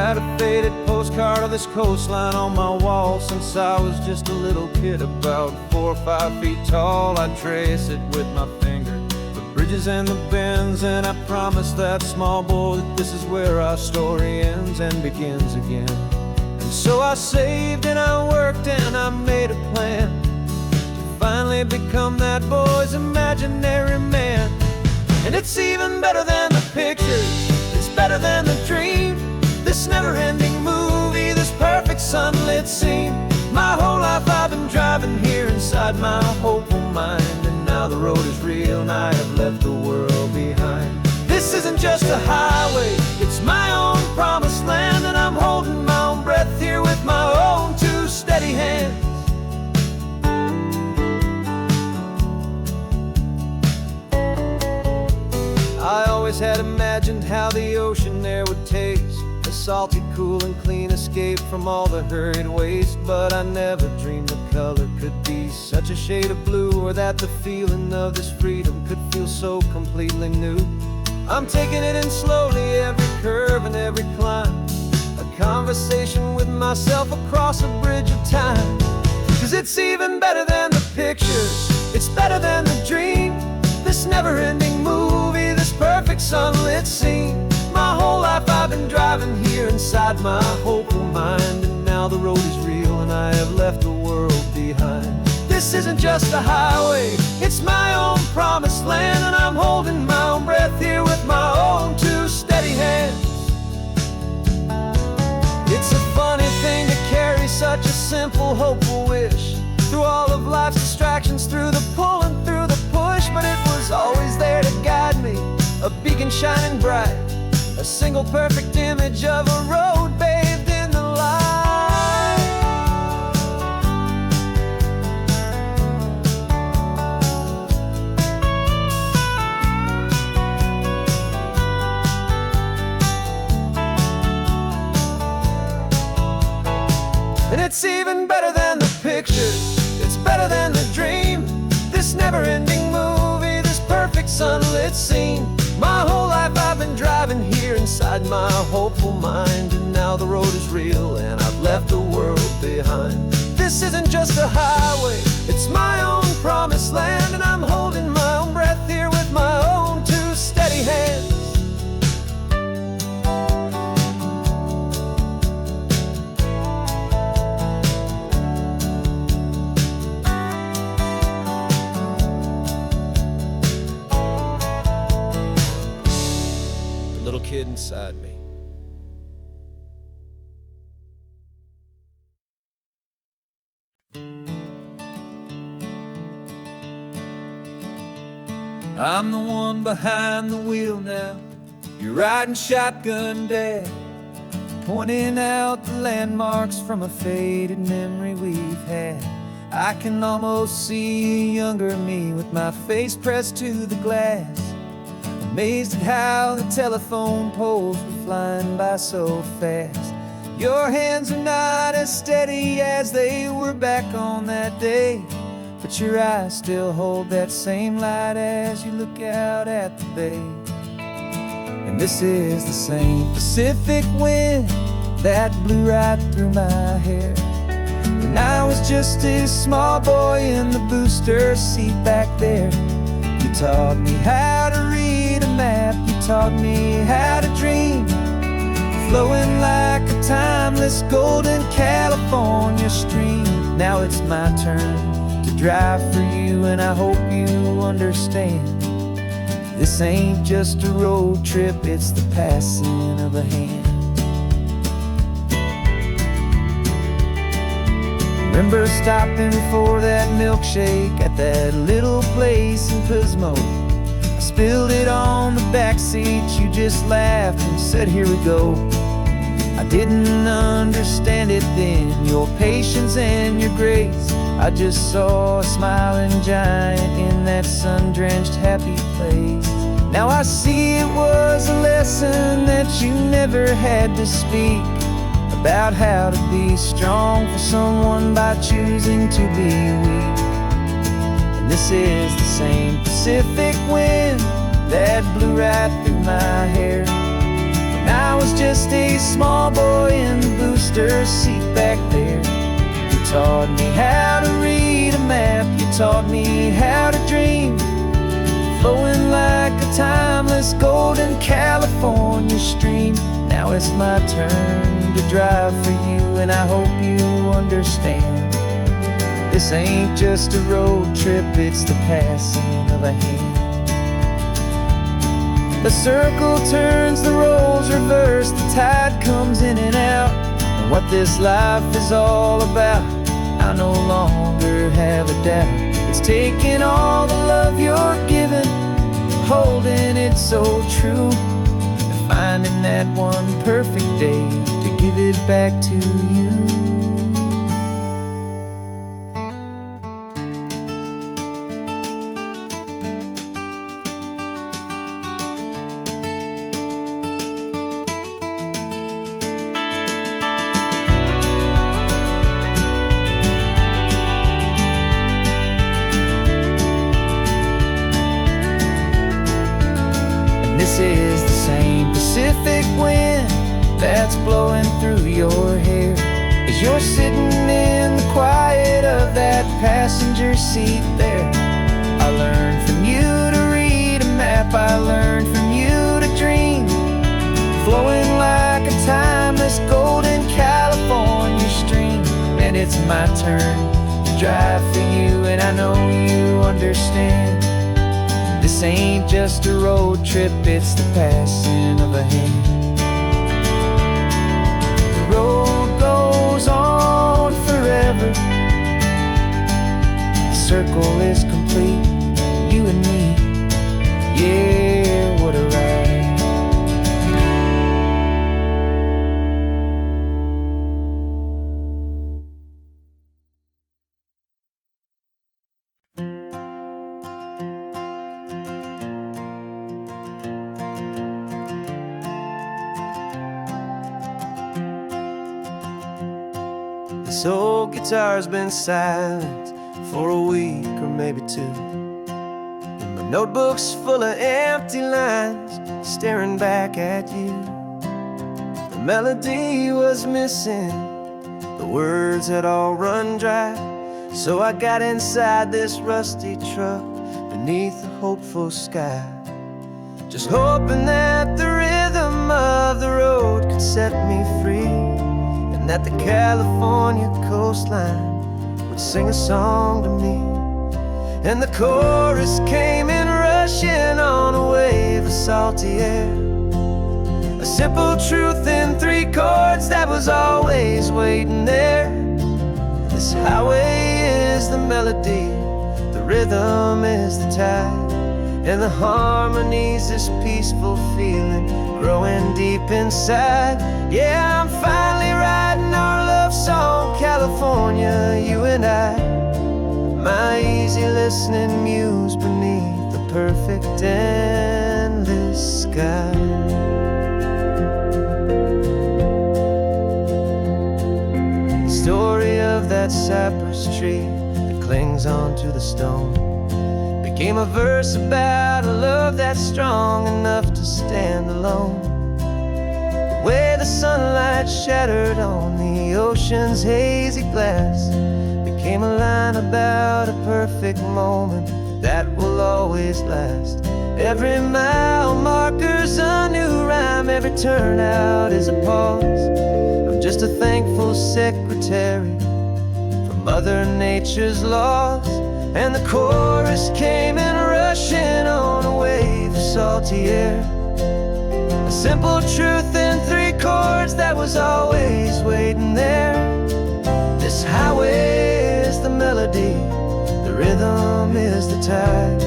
had a faded postcard of this coastline on my wall since I was just a little kid, about 4 or 5 feet tall. I'd trace it with my finger, the bridges and the bends, and I promised that small boy that this is where our story ends and begins again. And so I saved and I worked and I made a plan to finally become that boy's imaginary man. And it's even better than the pictures, it's better than the dream, this never-ending movie, this perfect sunlit scene. My whole life I've been driving here inside my hopeful mind, and now the road is real and I have left the world behind. This isn't just a highway, it's my own promised land, and I'm holding my own breath here with my own 2 steady hands. I always had imagined how the ocean there would taste, a salty, cool and clean escape from all the hurried waste. But I never dreamed the color could be such a shade of blue, or that the feeling of this freedom could feel so completely new. I'm taking it in slowly, every curve and every climb, a conversation with myself across a bridge of time. 'Cause it's even better than the pictures, it's better than the dream, this never-ending movie, this perfect sunlit scene. My whole life I've been driving here inside my hopeful mind, and now the road is real and I have left the world behind. This isn't just a highway, it's my own promised land, and I'm holding my own breath here with my own 2 steady hands. It's a funny thing to carry such a simple, hopeful wish through all of life's distractions, through the pull and through the push, but it was always there to guide me, a beacon shining bright, a single perfect image of a road bathed in the light. And it's even better than the pictures, it's better than the dream, this never-ending movie, this perfect sunlit scene. My whole life I've been driving here inside my hopeful mind, and now the road is real and I've left the world behind. This isn't just a highway, it's my own promised land, and I'm holding my own breath here with my own 2 steady hands. Little kid inside me. I'm the one behind the wheel now, you're riding shotgun, Dad, pointing out the landmarks from a faded memory we've had. I can almost see a younger me with my face pressed to the glass, amazed at how the telephone poles were flying by so fast. Your hands are not as steady as they were back on that day, but your eyes still hold that same light as you look out at the bay. And this is the same Pacific wind that blew right through my hair when I was just a small boy in the booster seat back there. You taught me how to read a map, you taught me how to dream, flowing like a timeless golden California stream. Now it's my turn to drive for you, and I hope you understand, this ain't just a road trip, it's the passing of a hand. Remember stopping for that milkshake at that little place in Pismo? I spilled it on the back seat, you just laughed and said, here we go. I didn't understand it then, your patience and your grace. I just saw a smiling giant in that sun-drenched happy place. Now I see it was a lesson that you never had to speak, about how to be strong for someone by choosing to be weak. And this is the same Pacific wind that blew right through my hair when I was just a small boy in the booster seat back there. You taught me how to read a map, you taught me how to dream, flowing like a timeless golden California stream. Now it's my turn to drive for you, and I hope you understand. This ain't just a road trip, it's the passing of a hand. The circle turns, the roles reverse, the tide comes in and out. And what this life is all about, I no longer have a doubt. It's taking all the love you're giving, holding it so true, and finding that one perfect day to give it back to you. This is the same Pacific wind that's blowing through your hair as you're sitting in the quiet of that passenger seat there. I learned from you to read a map, I learned from you to dream, flowing like a timeless golden California stream. And it's my turn to drive for you, and I know you understand. This ain't just a road trip, it's the passing of a hand. The road goes on forever, the circle is complete, you and me, yeah, what a ride. This old guitar's been silent for a week or maybe two, and my notebook's full of empty lines staring back at you. The melody was missing, the words had all run dry, so I got inside this rusty truck beneath the hopeful sky, just hoping that the rhythm of the road could set me free, and that the California coastline would sing a song to me. And the chorus came in rushing on a wave of salty air, a simple truth in 3 chords that was always waiting there. This highway is the melody, the rhythm is the tide, and the harmony's this peaceful feeling growing deep inside. Yeah, I'm finally writing our love song, California, you and I, my easy listening muse beneath the perfect endless sky. The story of that cypress tree that clings onto the stone became a verse about a love that's strong enough to stand alone. The way the sunlight shattered on the ocean's hazy glass became a line about a perfect moment that will always last. Every mile marker's a new rhyme, every turnout is a pause. I'm just a thankful secretary for Mother Nature's laws. And the chorus came in rushing on a wave of salty air, a simple truth in 3 chords that was always waiting there. This highway is the melody, the rhythm is the tide,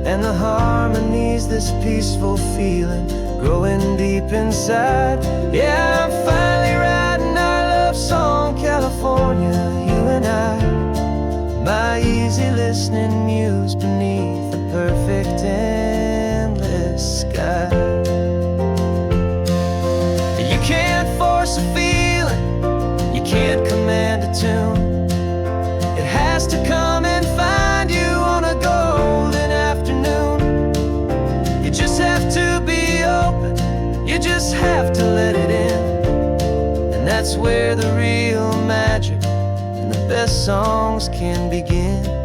and the harmony's this peaceful feeling growing deep inside. Yeah, I'm finally writing our love song, California, you and I, my easy listening muse beneath the perfect endless sky. You can't force a feeling, you can't command a tune. It has to come and find you on a golden afternoon. You just have to be open, you just have to let it in. That's where the real magic and the best songs can begin.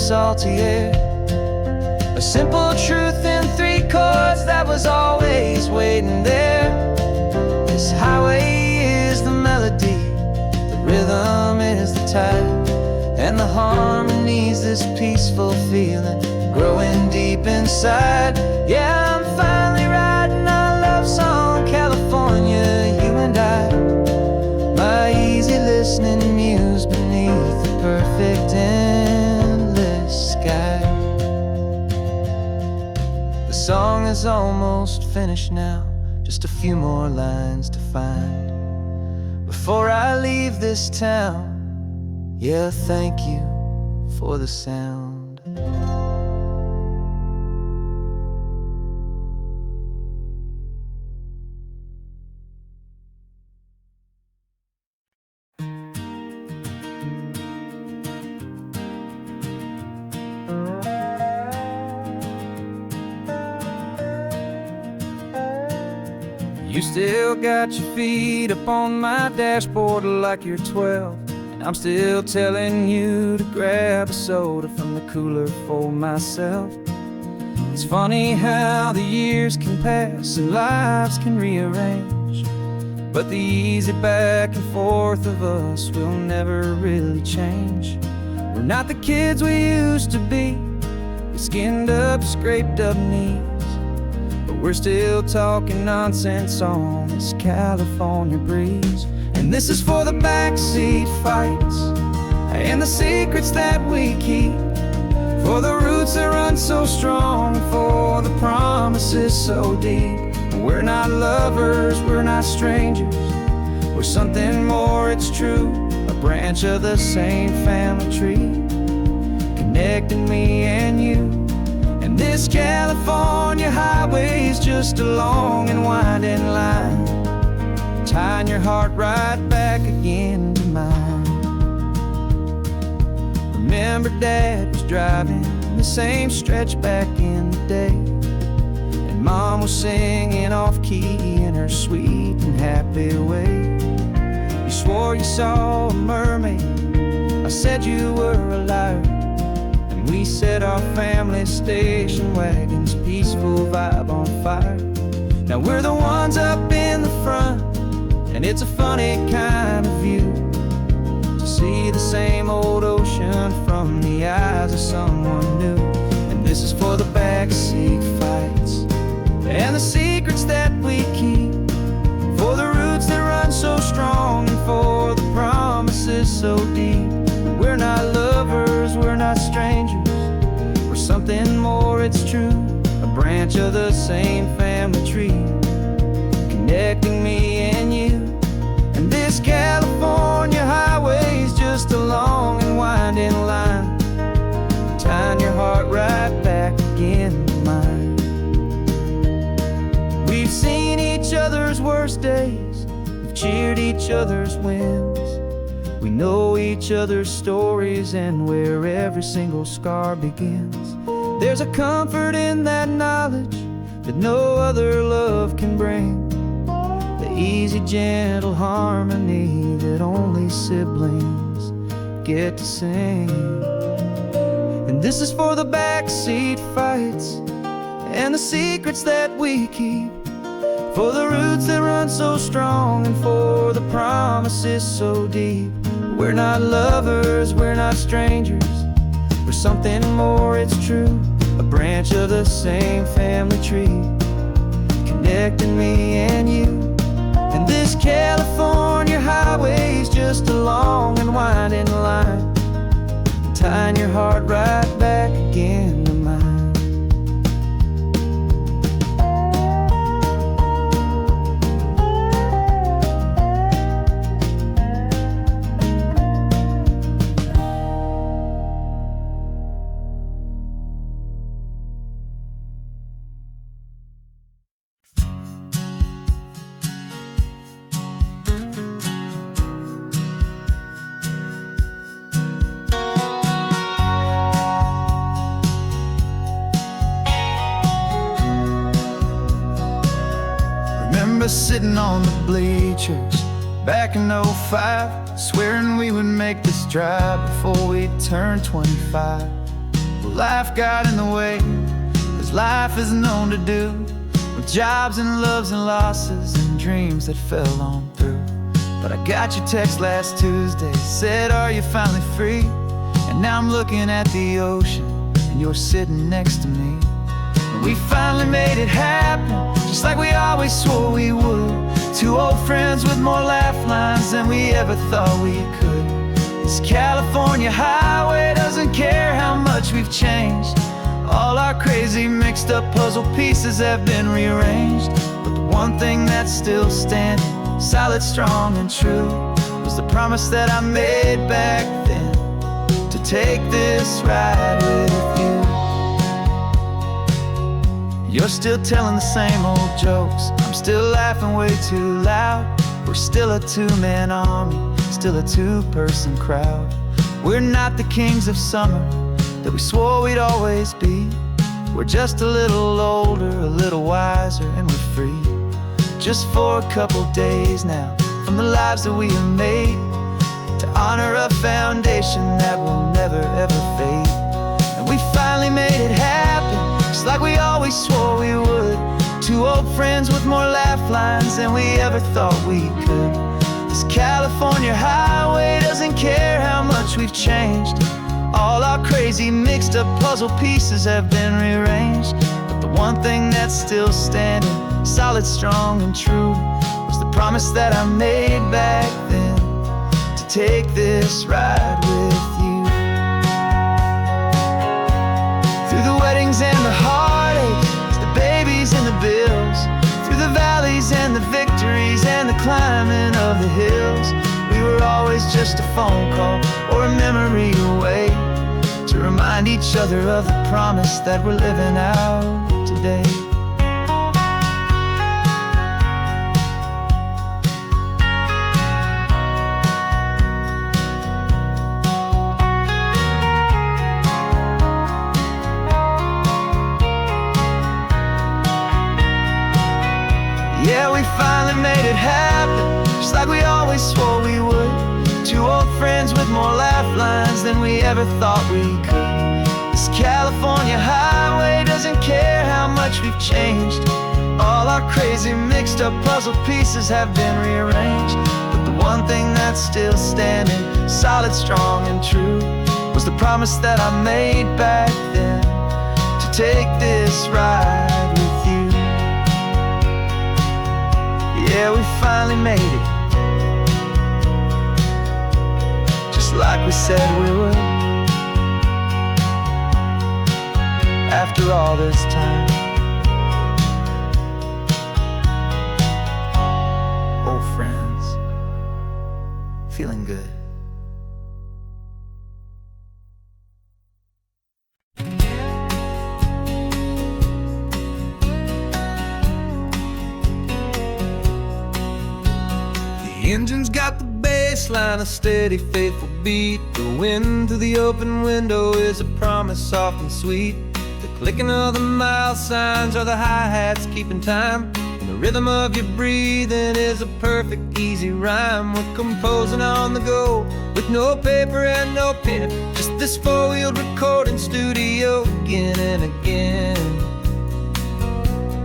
Salty air, a simple truth in 3 chords that was always waiting there. This highway is the melody, the rhythm is the tide, and the harmony's this peaceful feeling growing deep inside. Yeah, I'm finally writing our love song, California, you and I. My easy listening muse beneath the perfect sky. The song is almost finished now, just a few more lines to find before I leave this town. Yeah, thank you for the sound. You still got your feet up on my dashboard like you're 12, and I'm still telling you to grab a soda from the cooler for myself. It's funny how the years can pass and lives can rearrange, but the easy back and forth of us will never really change. We're not the kids we used to be, with skinned up, scraped up knees, but we're still talking nonsense on this California breeze. And this is for the backseat fights and the secrets that we keep, for the roots that run so strong, for the promises so deep. We're not lovers, we're not strangers, we're something more, it's true. A branch of the same family tree, connecting me and you. And this California highway is just a long and winding line, tying your heart right back again to mine. Remember Dad was driving the same stretch back in the day, and Mom was singing off-key in her sweet and happy way. You swore you saw a mermaid, I said you were a liar, and we set our family station wagon's peaceful vibe on fire. Now we're the ones up in the front, and it's a funny kind of view to see the same old ocean from the eyes of someone new. And this is for the backseat fights and the secrets that we keep, for the roots that run so strong, and for the promises so deep. We're not lovers, we're not strangers, we're something more, it's true. A branch of the same family tree, connecting me and you. And this California highway is just a long and winding line, tying your heart right back again to mine. We've seen each other's worst days, we've cheered each other's wins, we know each other's stories and where every single scar begins. There's a comfort in that knowledge that no other love can bring, the easy, gentle harmony that only siblings get to sing. And this is for the backseat fights and the secrets that we keep, for the roots that run so strong, and for the promises so deep. We're not lovers, we're not strangers, we're something more, it's true. A branch of the same family tree, connecting me and you. And this California highway is just a long and winding line, tying your heart right back again to mine. sitting on the bleachers back in '05, swearing we would make this drive before we turned 25. Well, life got in the way, as life is known to do, with jobs and loves and losses and dreams that fell on through. But I got your text last Tuesday, said, are you finally free? And now I'm looking at the ocean, and you're sitting next to me. And we finally made it happen, just like we always swore we would. Two old friends with more laugh lines than we ever thought we could. This California highway doesn't care how much we've changed. All our crazy mixed up puzzle pieces have been rearranged. But the one thing that's still standing, solid, strong, and true, was the promise that I made back then, to take this ride with you. You're still telling the same old jokes, I'm still laughing way too loud. We're still a two-man army, still a two-person crowd. We're not the kings of summer that we swore we'd always be. We're just a little older, a little wiser, and we're free. Just for a couple days now, from the lives that we have made, to honor a foundation that will never ever fade. And we finally made it happen, just like we always swore we would. Two old friends with more laugh lines than we ever thought we could. This California highway doesn't care how much we've changed. All our crazy mixed up puzzle pieces have been rearranged. But the one thing that's still standing, solid, strong, and true, was the promise that I made back then, to take this ride with you. Through the weddings and the heartaches, the babies and the bills, through the valleys and the victories and the climbing of the hills, we were always just a phone call or a memory away, to remind each other of the promise that we're living out today. Yeah, we finally made it happen, just like we always swore we would. Two old friends with more laugh lines than we ever thought we could. This California highway doesn't care how much we've changed. All our crazy mixed up puzzle pieces have been rearranged. But the one thing that's still standing, solid, strong, and true, was the promise that I made back then, to take this ride with you. Yeah, we finally made it, just like we said we would. After all this time, old friends, feeling good. The engine's got the bass line, a steady, faithful beat. The wind through the open window is a promise soft and sweet. The clicking of the mile signs are the hi-hats keeping time. And the rhythm of your breathing is a perfect, easy rhyme. We're composing on the go, with no paper and no pen, just this four-wheeled recording studio again and again.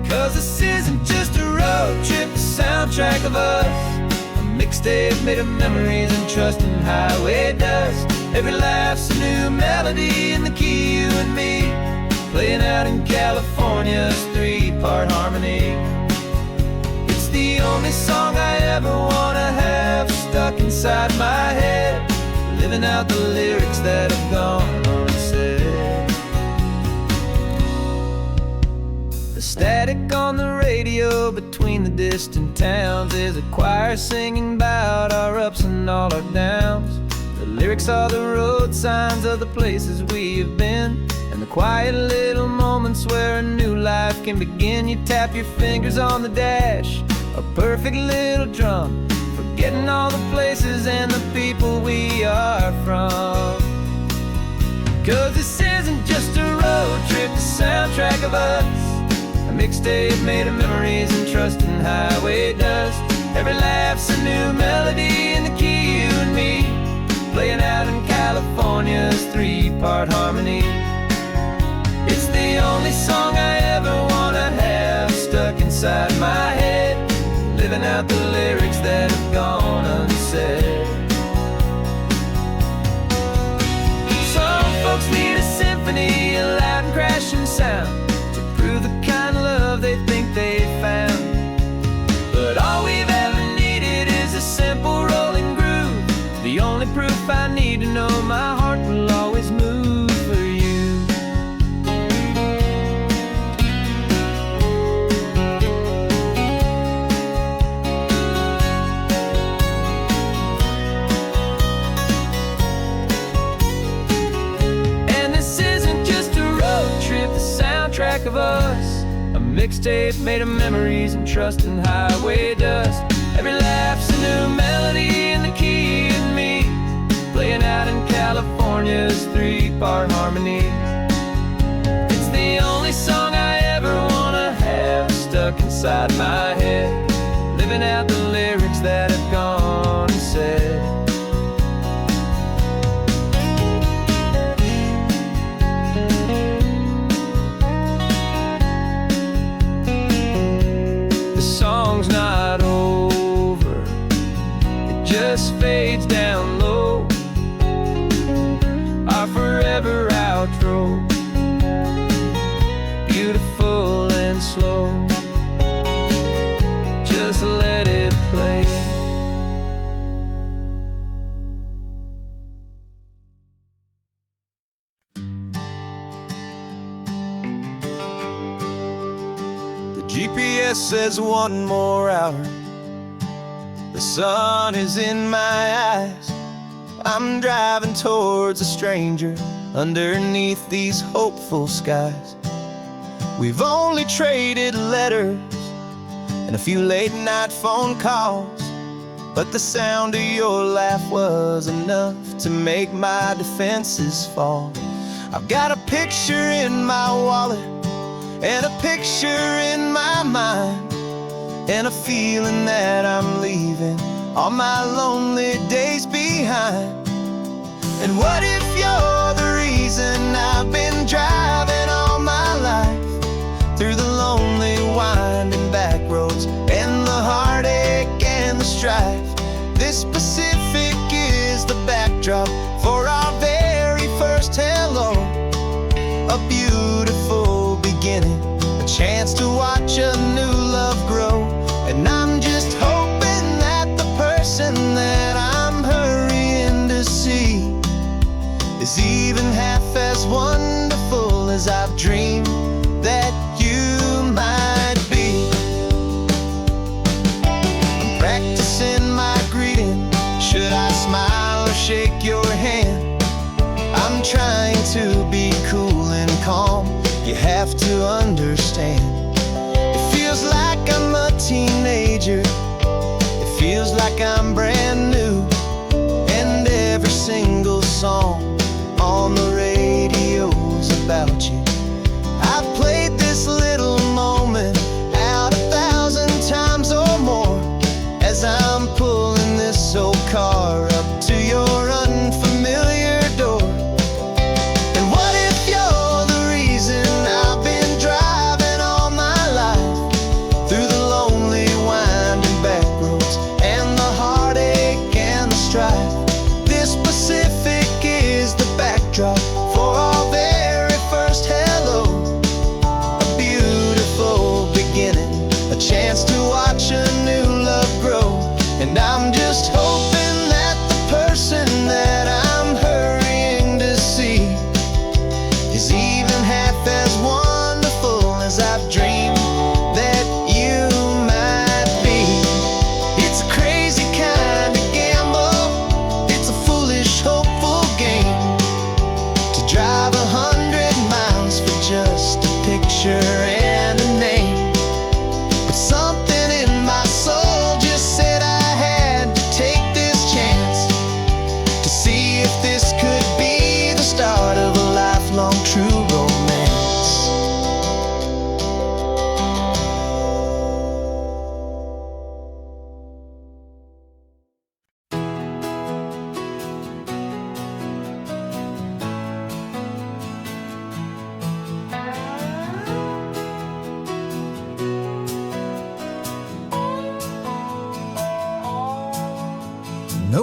Cause this isn't just a road trip, the soundtrack of us. Mixtape made of memories and trust in highway dust. Every laugh's a new melody in the key, you and me, playing out in California's three-part harmony. It's the only song I ever wanna have stuck inside my head, living out the lyrics that have gone unsaid. The static on the radio between the distant towns is a choir singing about our ups and all our downs. The lyrics are the road signs of the places we have been, and the quiet little moments where a new life can begin. You tap your fingers on the dash, a perfect little drum, forgetting all the places and the people we are from. Cause this isn't just a road trip, the soundtrack of us. A mixtape made of memories and trust in highway dust. Every laugh's a new melody in the key, you and me, playing out in California's three-part harmony. It's the only song I ever wanna have stuck inside my head, living out the lyrics that have gone unsaid. Some folks need a symphony, a loud and crashing sound, to prove the kind of love they think they found. But all we've ever needed is a simple rolling groove, the only proof I need to know my heart will always move for you. And this isn't just a road trip, the soundtrack of us, a mixtape made of memories and trust in highway dust. Every laugh's a new melody in the key and me, playing out in California's three-part harmony. It's the only song I ever wanna have stuck inside my head, living out the lyrics that have gone unsaid. The song's not over, it just fades down low, our forever outro, beautiful and slow. Just let it play. The GPS says one more hour, the sun is in my eyes. I'm driving towards a stranger underneath these hopeful skies. We've only traded letters and a few late night phone calls, but the sound of your laugh was enough to make my defenses fall. I've got a picture in my wallet and a picture in my mind, and a feeling that I'm leaving all my lonely days behind. And what if you're the reason I've been driving all my life, through the lonely winding back roads and the heartache and the strife? This Pacific is the backdrop for our very first hello, a beautiful beginning, a chance to watch a new love grow. And I'm just hoping that the person that I'm hurrying to see is even half as wonderful as I've dreamed that you might be. I'm practicing my greeting, should I smile or shake your hand? I'm trying to be cool and calm, you have to understand. It feels like I'm a teenager, it feels like I'm brand new, and every single song on the radio's about you. I've played this little moment out 1,000 times or more, as I'm pulling this old car up to your unfamiliar door. And what if you're the reason I've been driving all my life, through the lonely winding back roads and the heartache and the strife? This Pacific is the backdrop for our very first hello.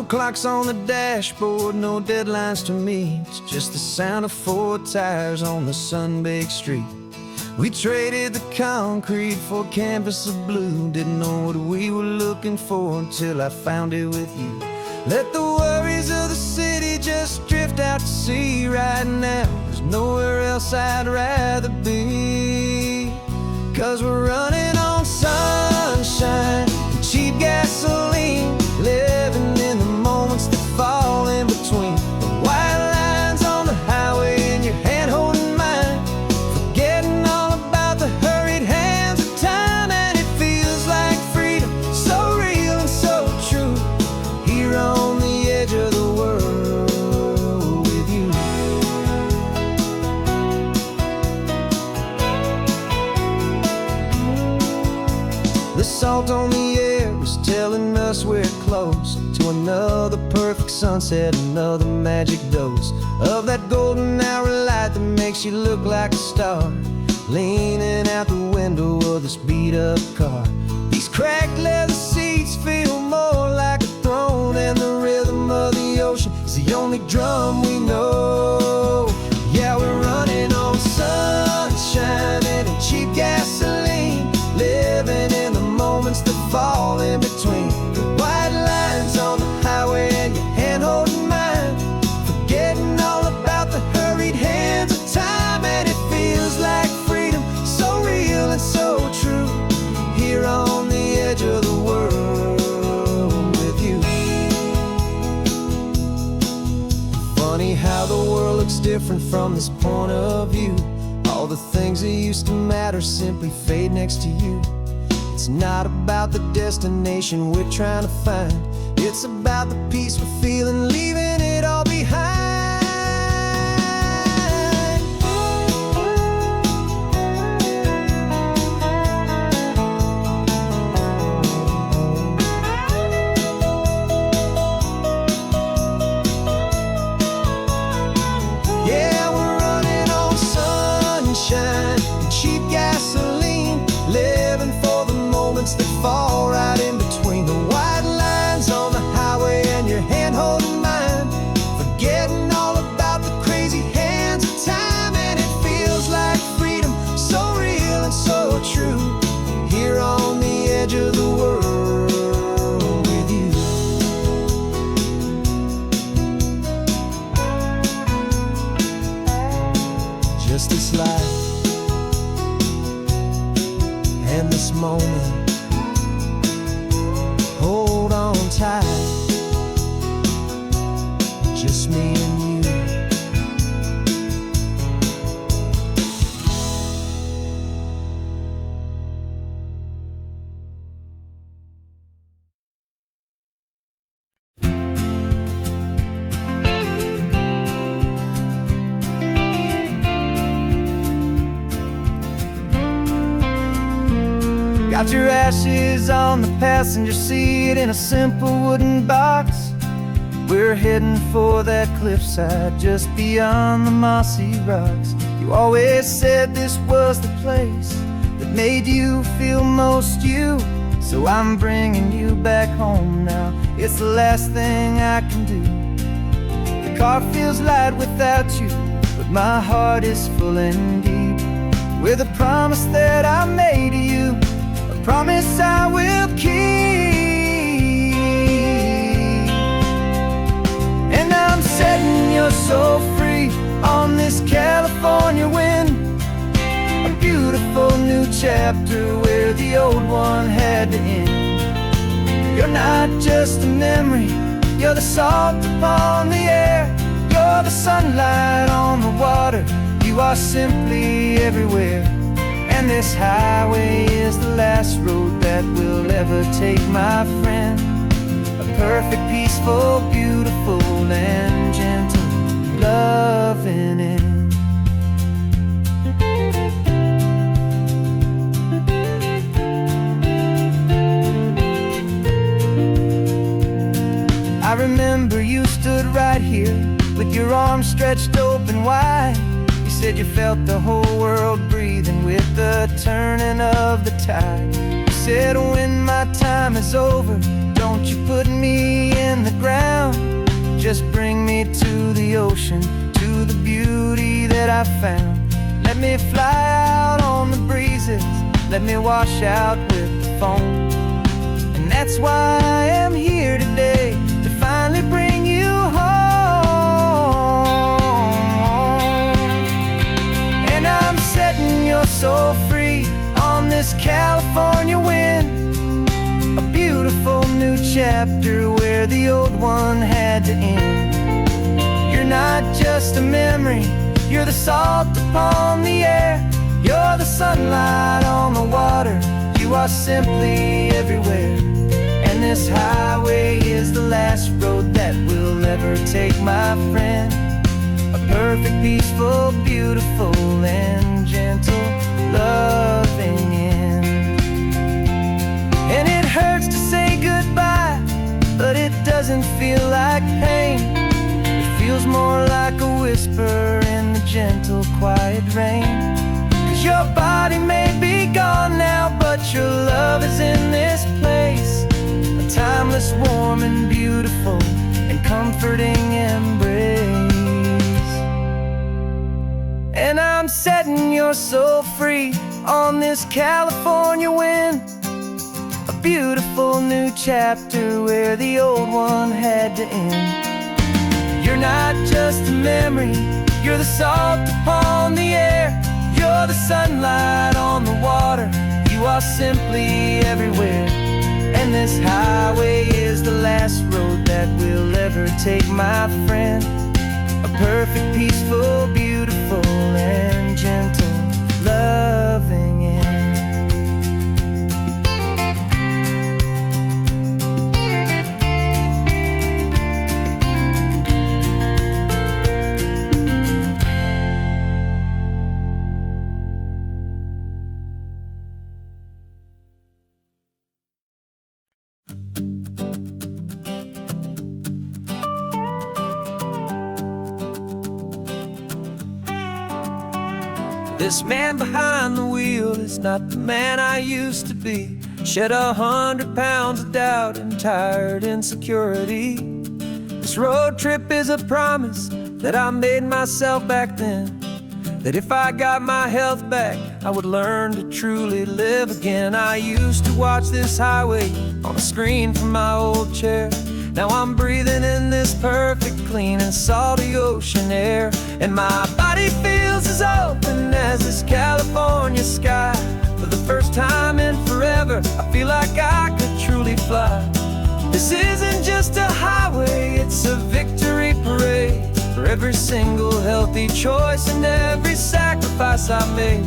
No clocks on the dashboard, no deadlines to meet. It's just the sound of 4 tires on the sun-baked street. We traded the concrete for a canvas of blue. Didn't know what we were looking for until I found it with you. Let the worries of the city just drift out to sea right now. There's nowhere else I'd rather be. 'Cause we're running on sunshine and cheap gasoline, living in the moments that fall in between. The white lines on the highway and your hand holding mine, forgetting all about the hurried hands of time. And it feels like freedom, so real and so true, here on the edge of the world with you. The salt on the air was telling us we're close to another perfect sunset, another magic dose of that golden hour light that makes you look like a star, leaning out the window of this beat-up car. These cracked leather seats feel more like a throne, and the rhythm of the ocean is the only drum we know. Yeah, we're running on sunshine and cheap gasoline, living in the moments that fall in between. The white lines on the highway and your hand holding mine, forgetting all about the hurried hands of time. And it feels like freedom, so real and so true, here on the edge of the world with you. Funny how the world looks different from this point of view. All the things that used to matter simply fade next to you. It's not about the destination we're trying to find, it's about the peace we're feeling, leaving it all behind. Yeah, we're running on sunshine and cheap gasoline, living for the moments that fall right in between. The white lines on the highway and your hand holding mine, forgetting all about the crazy hands of time. And it feels like freedom, so real and so true, here on the edge of the world with you. Just this life and this moment, hold on tight, just me and you. Got your ashes on the passenger seat in a simple wooden box. We're heading for that cliffside just beyond the mossy rocks. You always said this was the place that made you feel most you, so I'm bringing you back home now. It's the last thing I can do. The car feels light without you, but my heart is full and deep with a promise that I made to you, a promise I will keep. And I'm setting your soul free on this California wind, a beautiful new chapter where the old one had to end. You're not just a memory, you're the salt upon the air, you're the sunlight on the water, you are simply everywhere. And this highway is the last road that we'll ever take, my friend. A perfect, peaceful, beautiful, and gentle loving end. I remember you stood right here with your arms stretched open wide. You said you felt the whole world breathing with the turning of the tide. You said when my time is over, Don't you put me in the ground, just bring me to the ocean, to the beauty that I found. Let me fly out on the breezes, let me wash out with the foam. And that's why I am here today, to finally bring you home. And I'm setting your soul free on this California wind, a beautiful new chapter where the old one had to end. You're not just a memory, you're the salt upon the air, you're the sunlight on the water, you are simply everywhere. And this highway is the last road that we'll ever take, my friend. A perfect, peaceful, beautiful, and gentle, loving end. And it hurts to say goodbye, but it doesn't feel like pain. It feels more like a whisper in the gentle, quiet rain. 'Cause your body may be gone now, but your love is in this place, a timeless, warm, and beautiful, and comforting embrace. And I'm setting your soul free on this California wind, a beautiful new chapter where the old one had to end. You're not just a memory, you're the salt upon the air, you're the sunlight on the water, you are simply everywhere. And this highway is the last road that we'll ever take, my friend. A perfect, peaceful, beautiful, and gentle, loving end. This man behind the wheel is not the man I used to be. Shed 100 pounds of doubt and tired insecurity. This road trip is a promise that I made myself back then, that if I got my health back, I would learn to truly live again. I used to watch this highway on a screen from my old chair. Now I'm breathing in this perfect, clean, and salty ocean air. And my body feels as open as this California sky. For the first time in forever, I feel like I could truly fly. This isn't just a highway, it's a victory parade, for every single healthy choice and every sacrifice I made.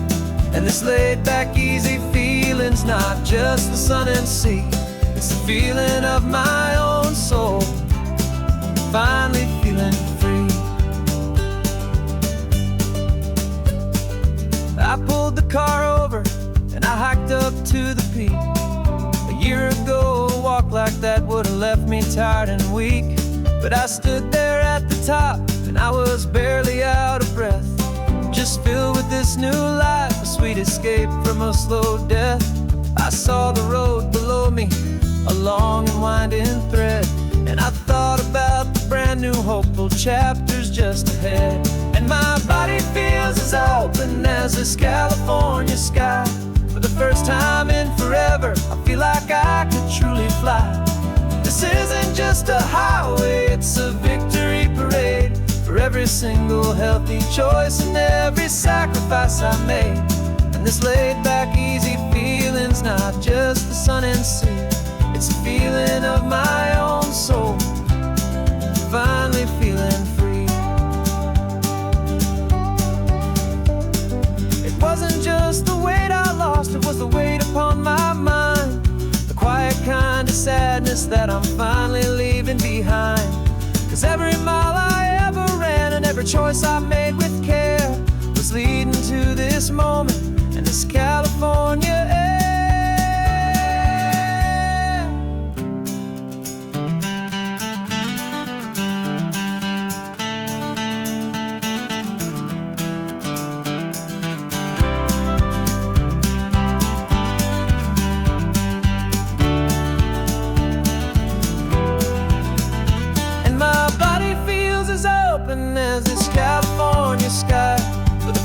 And this laid back, easy feeling's not just the sun and sea, it's the feeling of my own soul, finally feeling free. I pulled the car over and I hiked up to the peak. A year ago, a walk like that would have left me tired and weak. But I stood there at the top and I was barely out of breath, just filled with this new life, a sweet escape from a slow death. I saw the road below me, a long and winding thread, and I thought about the brand new hopeful chapters just ahead. And my body feels as open as this California sky. For the first time in forever, I feel like I could truly fly. This isn't just a highway, it's a victory parade, for every single healthy choice and every sacrifice I made. And this laid back, easy feeling's not just the sun and sea, it's a feeling of my own soul, finally feeling free. It wasn't just the weight I lost, it was the weight upon my mind, the quiet kind of sadness that I'm finally leaving behind. 'Cause every mile I ever ran and every choice I made with care was leading to this moment and this California air.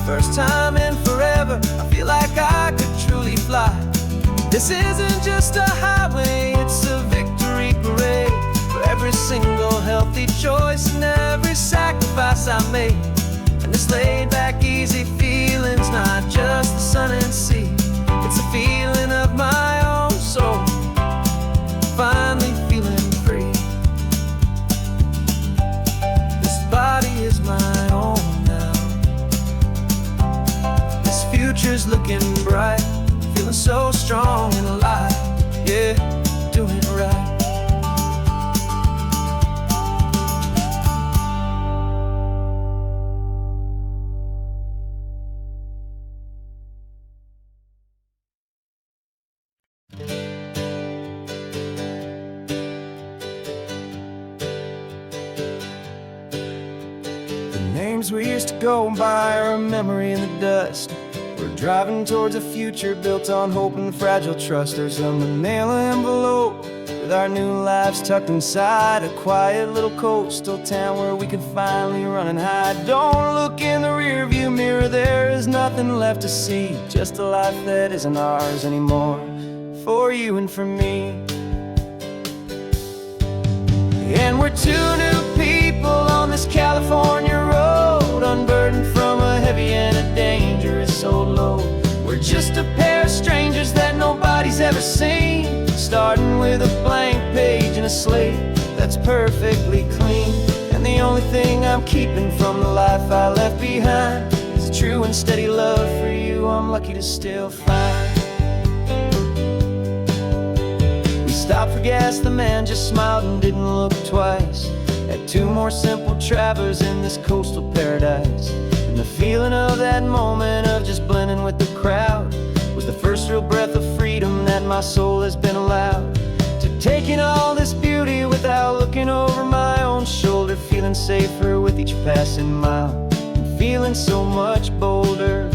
first time in forever, I feel like I could truly fly. This isn't just a highway, it's a victory parade for every single healthy choice and every sacrifice I made. And this laid back, easy feeling's not just the sun and sea, it's a feeling of my own soul, finally feeling free. This body is my own now. This future's looking bright, feeling so strong and alive. Yeah, doing it right. Names we used to go by are a memory in the dust. We're driving towards a future built on hope and fragile trust. There's a manila envelope with our new lives tucked inside, a quiet little coastal town where we can finally run and hide. Don't look in the rearview mirror, there is nothing left to see, just a life that isn't ours anymore, for you and for me. And we're two new people on this California road, unburdened from a heavy and a dangerous old load. We're just a pair of strangers that nobody's ever seen, starting with a blank page and a slate that's perfectly clean. And the only thing I'm keeping from the life I left behind is a true and steady love for you I'm lucky to still find. Stopped for gas, the man just smiled and didn't look twice. Had two more simple travelers in this coastal paradise. And the feeling of that moment of just blending with the crowd was the first real breath of freedom that my soul has been allowed to take in all this beauty without looking over my own shoulder, feeling safer with each passing mile and feeling so much bolder.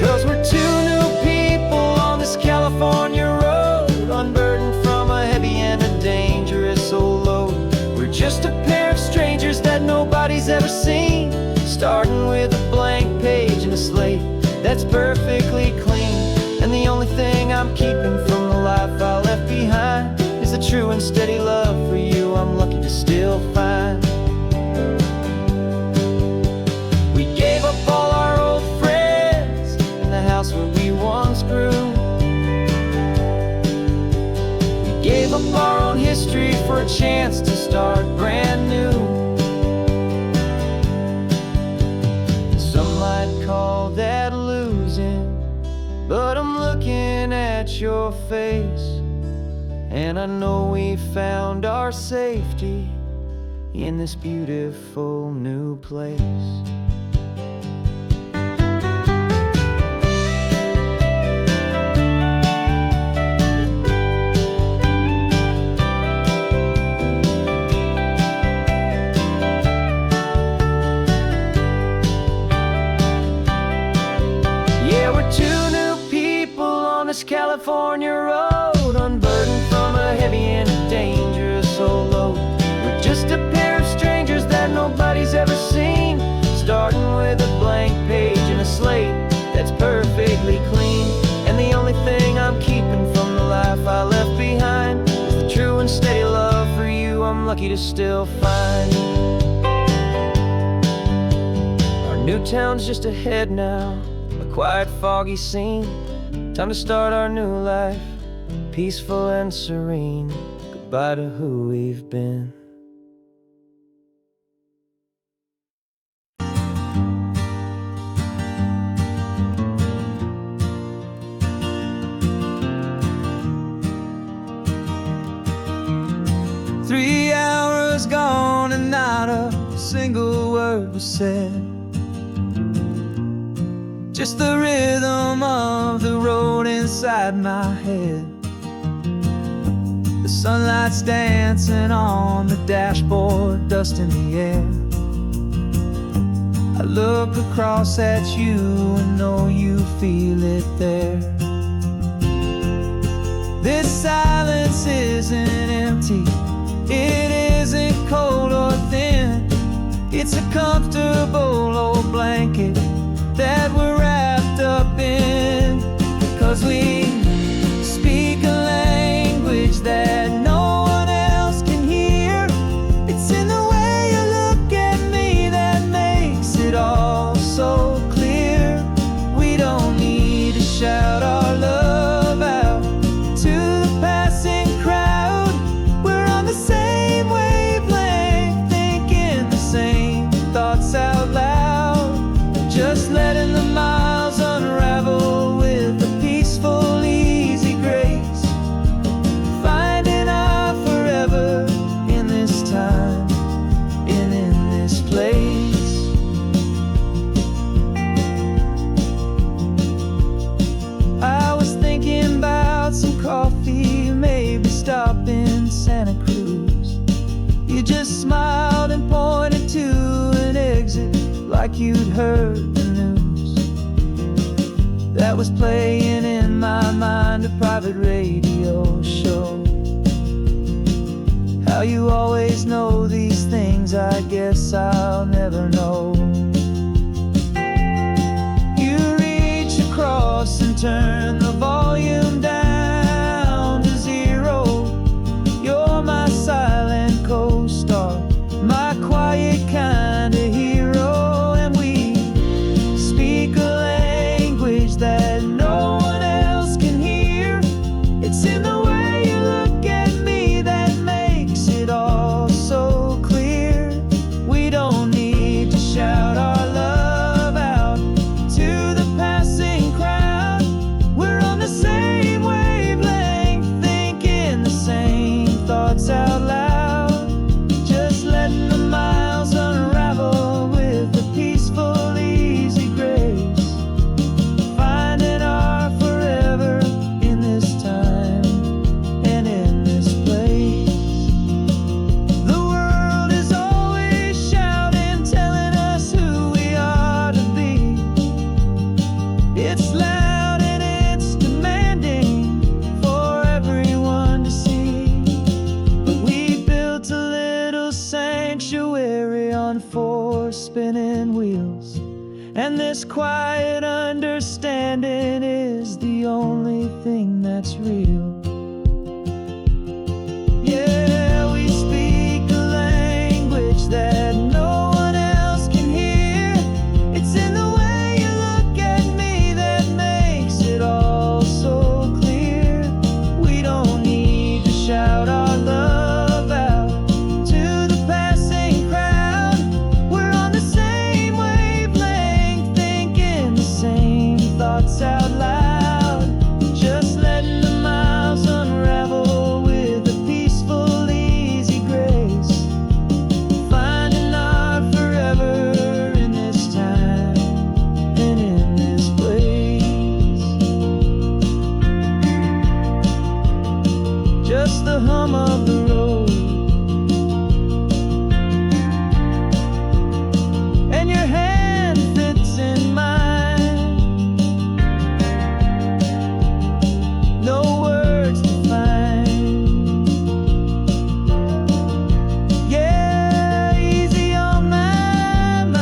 Cause we're two new people on this California road, unburdened from a heavy and a dangerous old load. We're just a pair of strangers that nobody's ever seen, starting with a blank page and a slate that's perfectly clean. And the only thing I'm keeping from the life I left behind is the true and steady love for you I'm lucky to still find. We gave up all our old friends in the house where we once grew. Gave up our own history for a chance to start brand new. Some might call that losing, but I'm looking at your face, and I know we found our safety in this beautiful new place. 2 new people on this California road, unburdened from a heavy and a dangerous old load. We're just a pair of strangers that nobody's ever seen, starting with a blank page and a slate that's perfectly clean. And the only thing I'm keeping from the life I left behind is the true and steady love for you I'm lucky to still find. Our new town's just ahead now, a quiet, foggy scene. Time to start our new life, peaceful and serene. Goodbye to who we've been. Three hours gone and not a single word was said. Just the rhythm of the road inside my head. The sunlight's dancing on the dashboard, dust in the air. I look across at you and know you feel it there. This silence isn't empty, it isn't cold or thin. It's a comfortable old you'd heard the news that was playing in my mind, a private radio show. How you always know these things, I guess I'll never know. You reach across and turn the volume down to zero. You're my silent co-star, my quiet kind of hero. And we speak a language that no one else can hear. It's in the way you look at me that makes it all so clear. We don't need to shout our love out to the passing crowd. We're on the same wavelength, thinking the same thoughts out loud. Just letting the miles unravel with a peaceful, easy grace. Finding our forever in this time and in this place. The world is always shouting, telling us who we are to be. It's loud and it's demanding for everyone to see. But we built a little sanctuary on 4 spinning wheels, and this quiet understanding is the only thing that's real. Yeah, we speak a language that no one else can hear. It's in the way you look at me that makes it all so clear. We don't need to shout our love out to the passing crowd. We're on the same wavelength, thinking the same thoughts out loud. Just letting the miles unravel with a peaceful, easy grace. Finding our forever in this time and in this place. Just the hum of the road and your hand fits in mine. No words to find. Yeah, easy on my mind.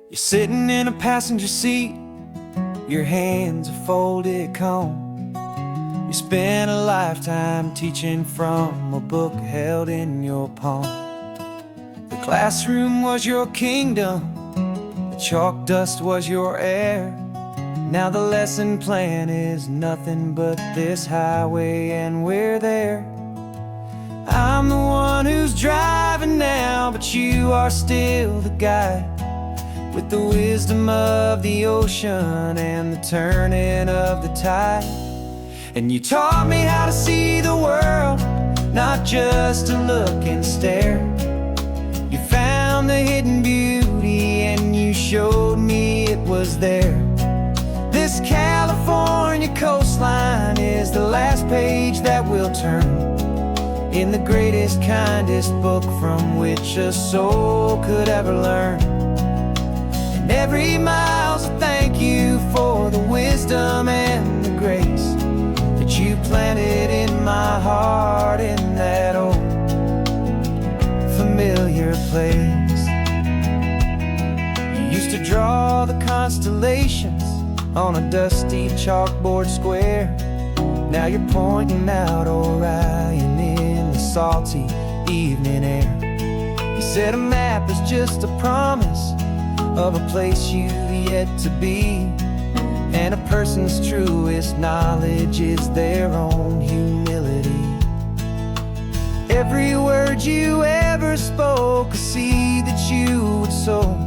You're sitting in a passenger seat, your hands are folded calm. You spent a lifetime teaching from a book held in your palm. The classroom was your kingdom, the chalk dust was your air. Now the lesson plan is nothing but this highway, and we're there. I'm the one who's driving now, but you are still the guide, with the wisdom of the ocean and the turning of the tide. And you taught me how to see the world, not just to look and stare. You found the hidden beauty and you showed me it was there. This California coastline is the last page that we'll turn in the greatest, kindest book from which a soul could ever learn. And every mile's a thank you for the wisdom and the grace that you planted in my heart in that old familiar place. You used to draw the constellations on a dusty chalkboard square. Now you're pointing out Orion in the salty evening air. You said a map is just a promise of a place you've yet to be, and a person's truest knowledge is their own humility. Every word you ever spoke, a seed that you would sow,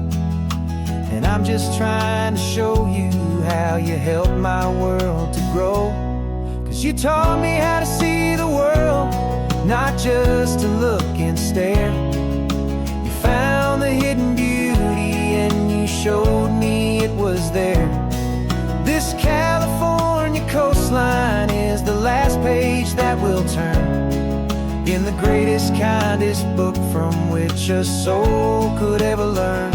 and I'm just trying to show you how you helped my world to grow. You taught me how to see the world, not just to look and stare. You found the hidden beauty and you showed me it was there. This California coastline is the last page that we'll turn in the greatest, kindest book from which a soul could ever learn.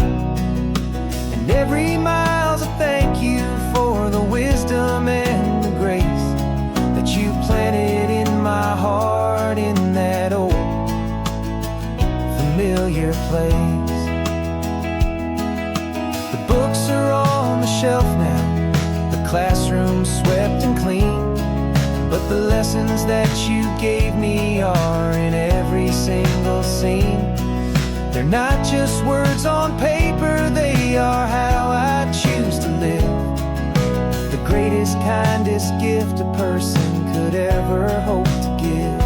And every mile's a thank you for the wisdom and the grace that you planted in my heart in that old familiar place. The books are on the shelf now, the classroom swept and clean, but the lessons that you gave me are in every single scene. They're not just words on paper, they are how I choose to live. The greatest, kindest gift a person could ever hope to give.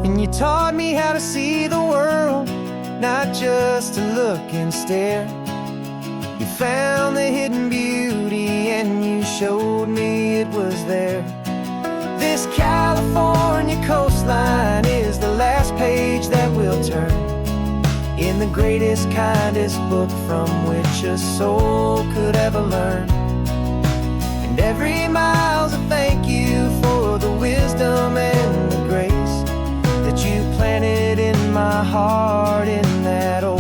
And you taught me how to see the world, not just to look and stare. You found the hidden beauty and you showed me it was there. This California coastline is the last page that we'll turn in the greatest, kindest book from which a soul could ever learn. And every mile's a thank you for the wisdom and the grace that you planted in my heart in that old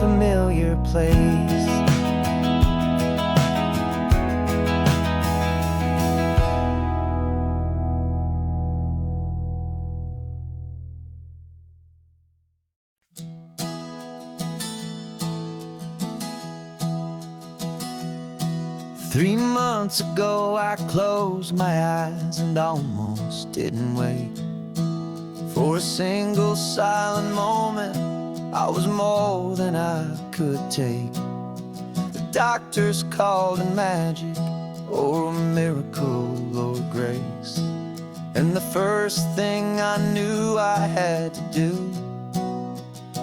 familiar place. 3 months ago I closed my eyes and almost didn't wait for a single silent moment. I was more than I could take. The doctors called it magic, or a miracle, or grace. And the first thing I knew I had to do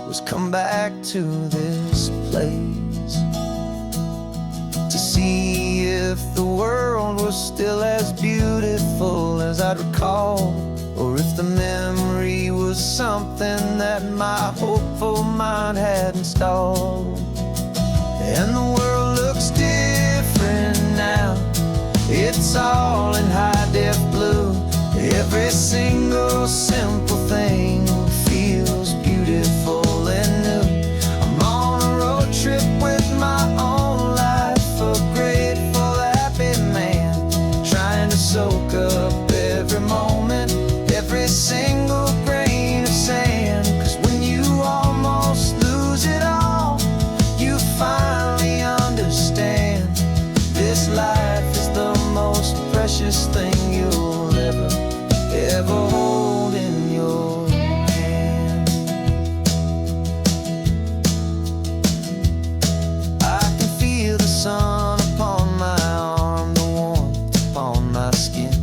was come back to this place, to see if the world was still as beautiful as I'd recall, or if the memory was something that my hopeful mind had installed. And the world looks different now, it's all in high-def blue. Every single simple thing feels beautiful and new. I'm on a road trip with my own life, a grateful, happy man, trying to soak up every moment, every single grain of sand. 'Cause when you almost lose it all, you finally understand this life is the most precious thing you'll ever hold in your hand. I can feel the sun upon my arm, the warmth upon my skin,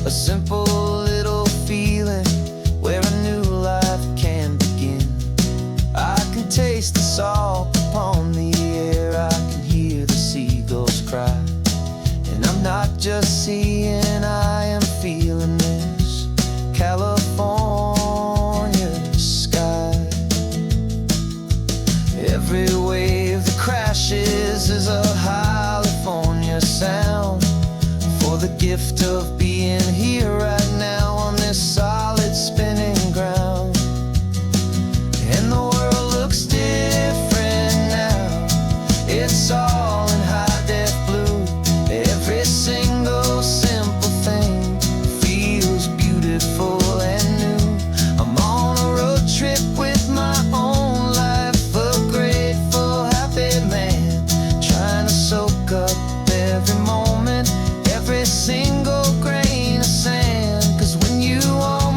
a simple little feeling where a new life can begin. I can taste the salt upon the air, I can hear the seagulls cry, and I'm not just seeing, I am feeling this California sky. Every wave that crashes is a California sound, for the gift of being here right now on this solid spinning ground. And the world looks different now, it's all in high-def blue. Every single simple thing feels beautiful and new. I'm on a road trip with my own life, a grateful, happy man, trying to soak up every moment, every single grain of sand. 'Cause when you are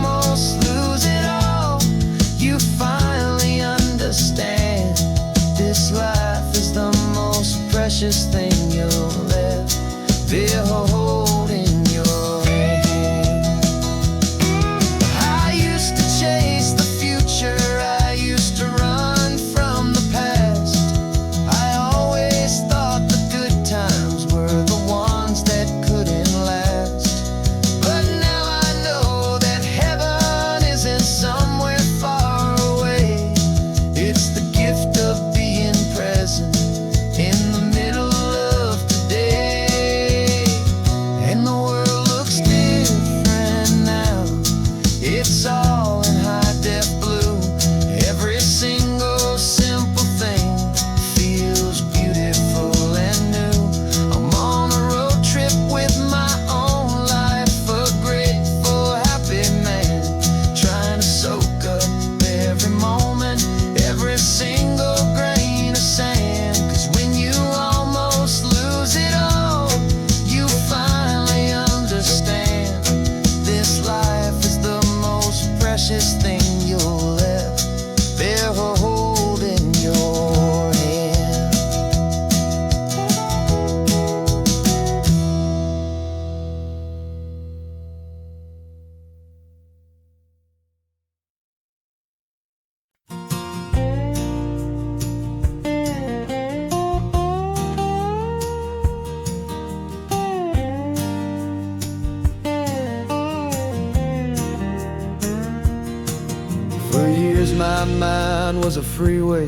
my mind was a freeway,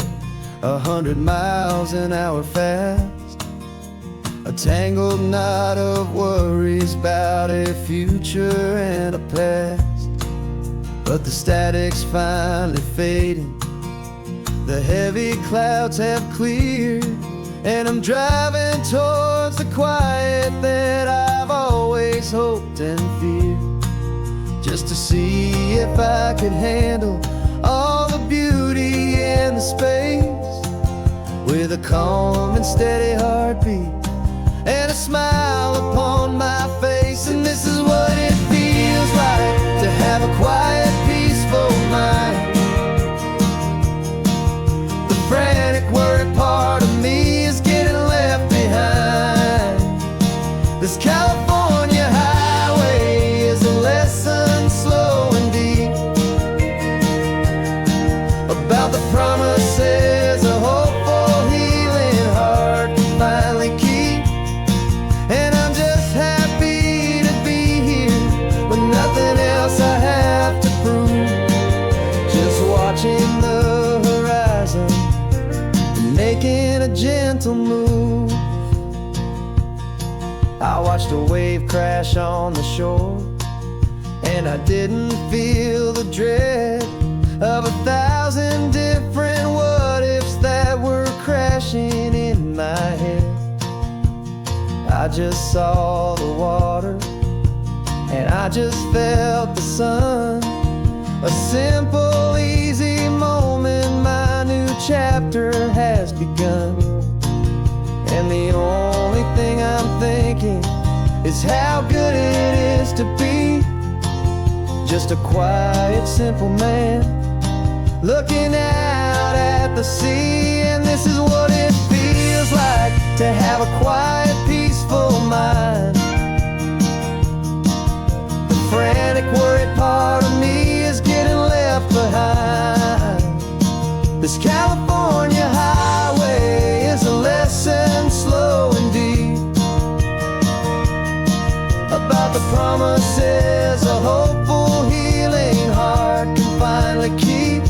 100 miles an hour fast, a tangled knot of worries about a future and a past. But the static's finally fading, the heavy clouds have cleared, and I'm driving towards the quiet that I've always hoped and feared, just to see if I could handle all the beauty and the space, with a calm and steady heartbeat and a smile upon my face. And this is what it feels like to have a quiet, peaceful mind. The frantic, worried part of me is getting left behind. This California highway is a lesson slow and deep about the promises a hopeful, healing heart can finally keep. And I'm just happy to be here with nothing else I have to prove, just watching the horizon and making a gentle move. I watched a wave crash on the shore, and I didn't feel the dread of 1,000 different what-ifs that were crashing in my head. I just saw the water, and I just felt the sun. A simple, easy moment, my new chapter has begun. And the only thing I'm thinking is how good it is to be just a quiet, simple man looking out at the sea. And this is what it feels like to have a quiet, peaceful mind. The frantic, worried part of me is getting left behind. This California highway is a lesson slow and deep about the promises a hopeful, healing heart can finally keep.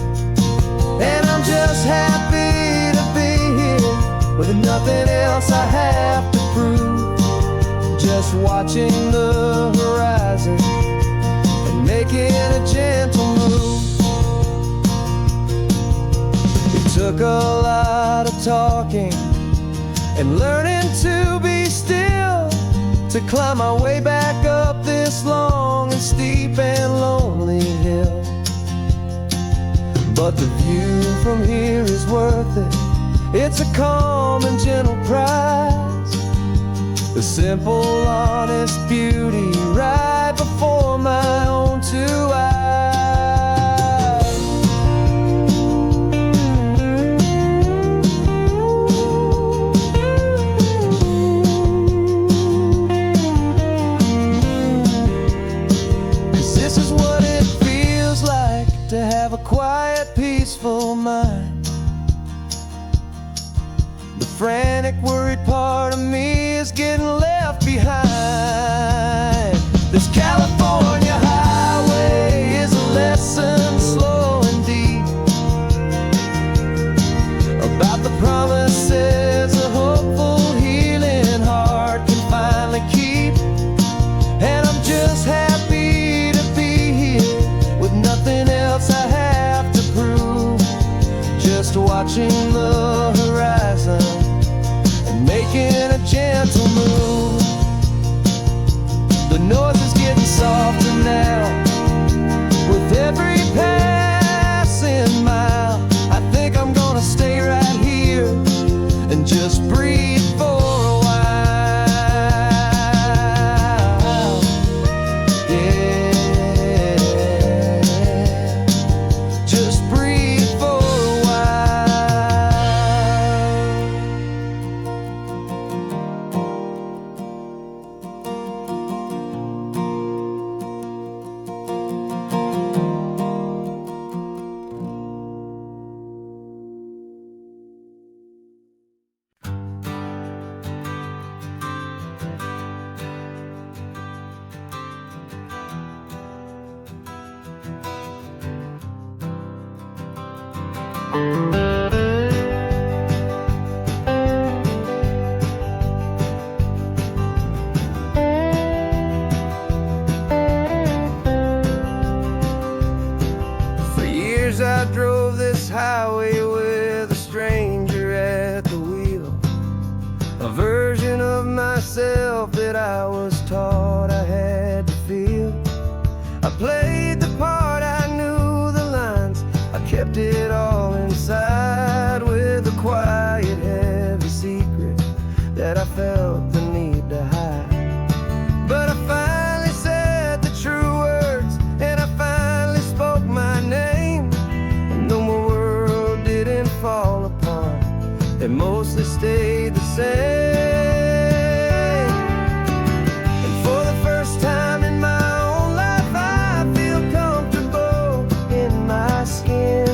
And I'm just happy to be here with nothing else I have to prove, just watching the horizon and making a gentle move. It took a lot of talking and learning to be still to climb my way back up this long and steep and lonely hill. But the view from here is worth it. It's a calm and gentle prize, the simple, honest beauty right before my own two eyes. This is what it feels like to have a quiet, peaceful mind. The frantic, worried part of me is getting left behind. This California highway is a lesson slow and deep about the promises a hopeful, healing heart can finally keep. And I'm just happy to be here with nothing else I have to prove, just watching the horizon and making a gentle move. The noise is getting softer now with every passing mile. I think I'm gonna stay right here and just breathe for a while. Yeah, just breathe for a while. For years I drove this highway with a stranger at the wheel, a version of myself that I was taught I had to feel. I played the part, I knew the lines, I kept it all inside with a quiet, heavy secret that I felt the need to hide. But I finally said the true words, and I finally spoke my name. And though my world didn't fall apart, it mostly stayed the same. And for the first time in my own life, I feel comfortable in my skin.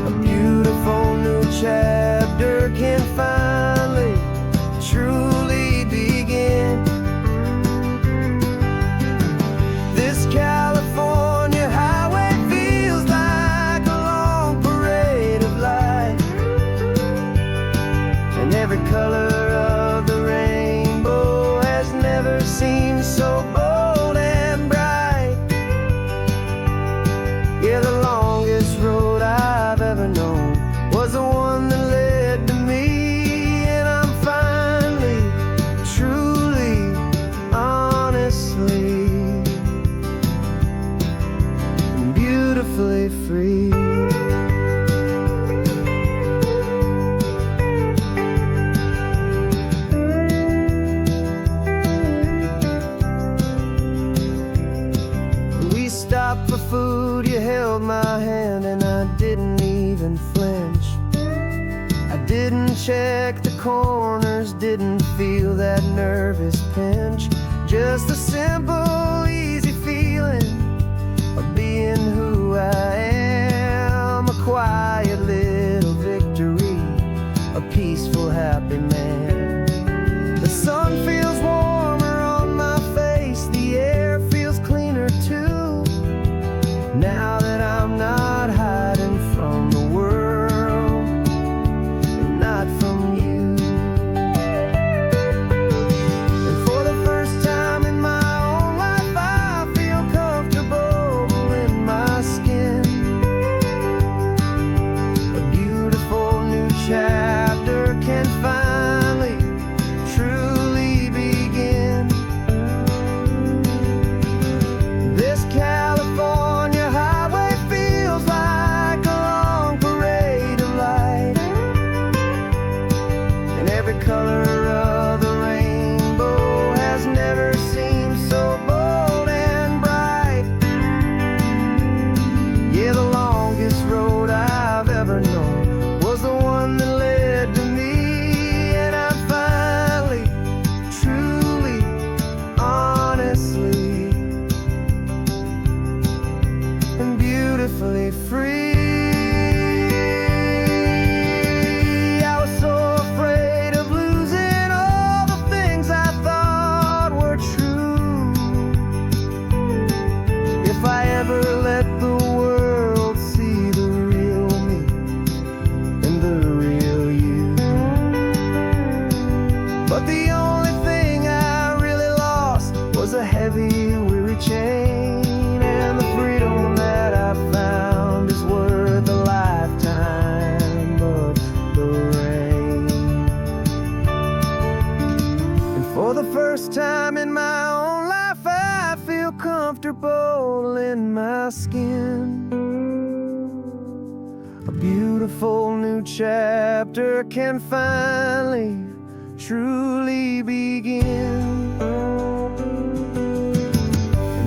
A beautiful new chapter can finally truly begin. This California highway feels like a long parade of light, and every color of the rainbow has never seemed so bold and bright. Yeah, the longest road I've ever known was the one that led to me, and I'm finally, truly, honestly, beautifully free. We stopped for food, you held my hand, and I didn't even flinch. I didn't check the corners, didn't feel that nervous pinch. Just a simple, easy feeling of being who I am. A quiet little victory, a peaceful, happy man. The sun feels warmer on my face, the air feels cleaner too, now that I'm not hiding from the world and not from you. And for the first time in my own life, I feel comfortable in my skin. A beautiful new chapter can finally truly begin. This California highway feels like a long parade of light, and every color of the rainbow has never seemed so bold and bright. Yeah, the longest road I've ever known was the one that led to me, and I'm finally, truly, honestly, and beautifully free. I was so afraid of losing all the things I thought were true. If I ever let the world see the real me and the real you. But the only thing I really lost was a heavy, weary chain, and the freedom that I found is worth a lifetime of the rain. And for the first time in my own life, I feel comfortable in my skin. A beautiful new chapter can finally, truly begin.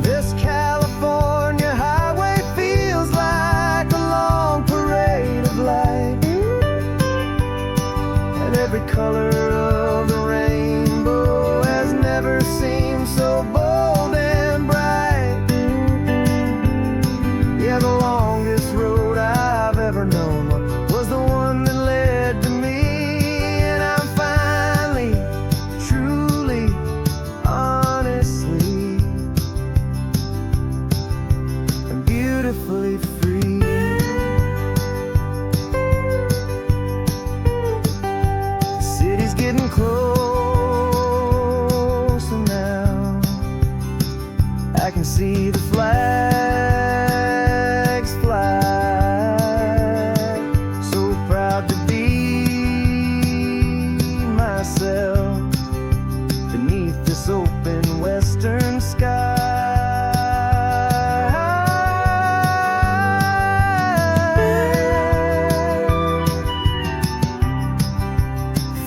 This California highway feels like a long parade of light, and every color of the rainbow has never seemed so bold and bright. Yeah, the longest road I've ever known was the one that led to me, and I'm finally, truly, can see the flags fly. So proud to be myself beneath this open western sky.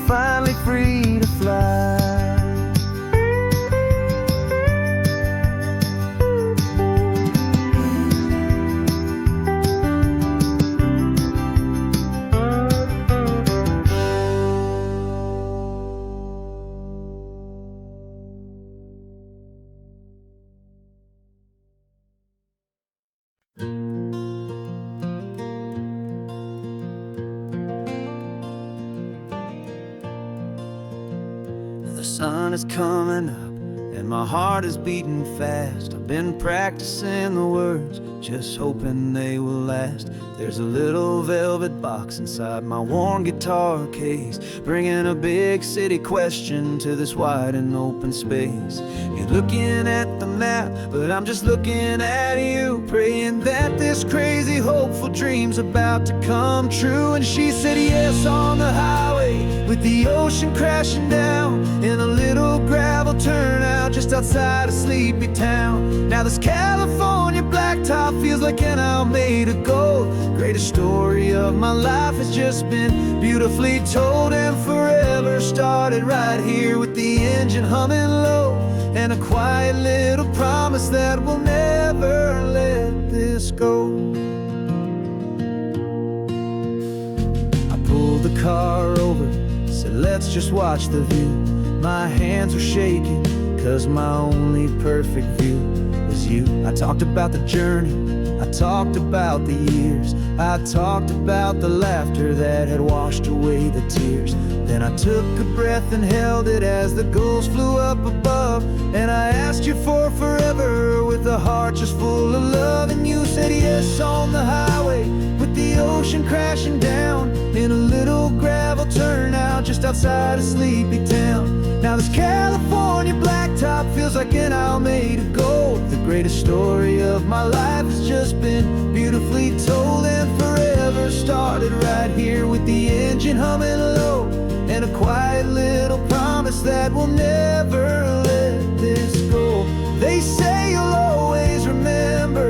Finally free to fly. The sun is coming up and my heart is beating fast. I've been practicing the words, just hoping they will last. There's a little velvet box inside my worn guitar case, bringing a big city question to this wide and open space. You're looking at the map, but I'm just looking at you, praying that this crazy hopeful dream's about to come true. And she said yes on the highway with the ocean crashing down in a little gravel turnout just outside a sleepy town. Now this California blacktop feels like an hour made of gold. Greatest story of my life has just been beautifully told, and forever started right here with the engine humming low, and a quiet little promise that we'll never let this go. I pulled the car over, said let's just watch the view. My hands were shaking, cause my only perfect view was you. I talked about the journey, I talked about the years, I talked about the laughter that had washed away the tears. Then I took a breath and held it as the gulls flew up above, and I asked you for forever with a heart just full of love. And you said yes on the highway with the ocean crashing down in a little gravel turnout just outside a sleepy town. Now this California blacktop feels like an hour made of gold. The greatest story of my life has just been beautifully told, and forever started right here with the engine humming low, and a quiet little promise that we'll never let this go. They say you'll always remember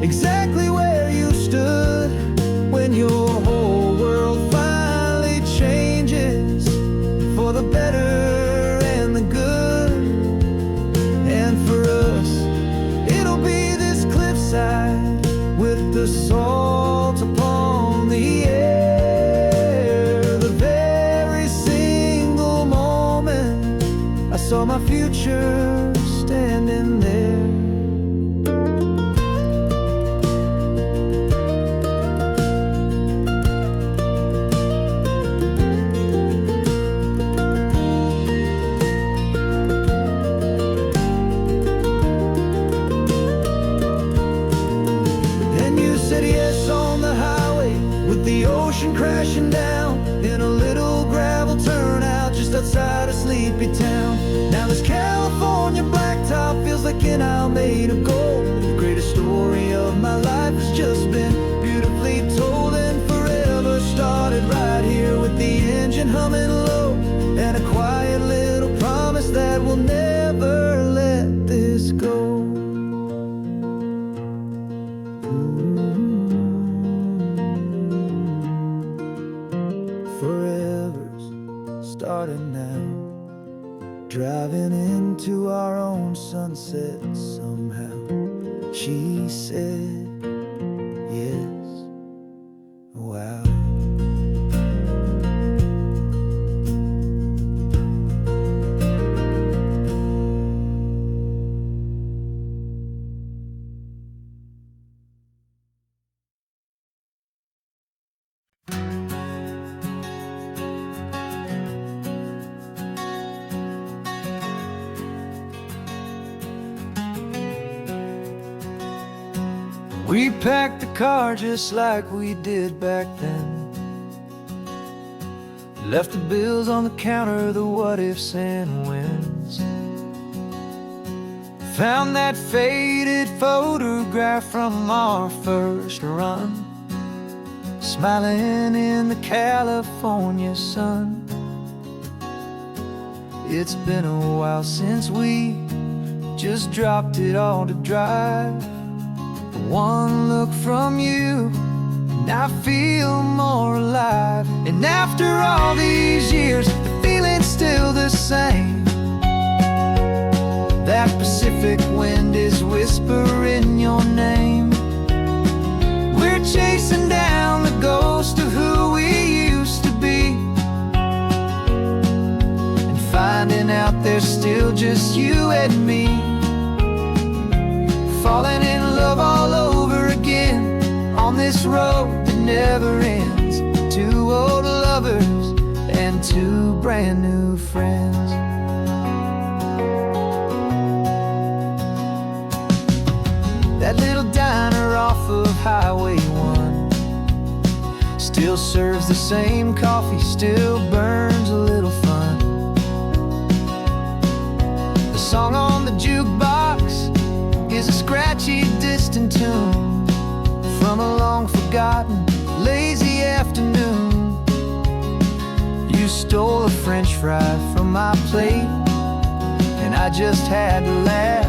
exactly where you stood when your whole world finally changes for the better and the good. And for us, it'll be this cliffside with the salt upon the air. The very single moment I saw my future standing there. The ocean crashing down in a little gravel turnout just outside a sleepy town. Now this California blacktop feels like an hour made of gold. The greatest story of my life has just been beautifully told, and forever started right here with the engine humming low, and a quiet little promise that we'll never let this go. Forever's starting now, driving into our own sunset somehow. She said yes, wow. We packed the car just like we did back then. Left the bills on the counter, the what ifs and whens. Found that faded photograph from our first run, smiling in the California sun. It's been a while since we just dropped it all to dry. One look from you and I feel more alive. And after all these years, the feeling's still the same. That Pacific wind is whispering your name. We're chasing down the ghost of who we used to be, and finding out there's still just you and me. Falling in love all over again on this road that never ends. Two old lovers and two brand new friends. That little diner off of Highway 1 still serves the same coffee, still burns a little fun. The song on the jukebox is a scratchy, distant tune from a long-forgotten, lazy afternoon. You stole a French fry from my plate, and I just had to laugh,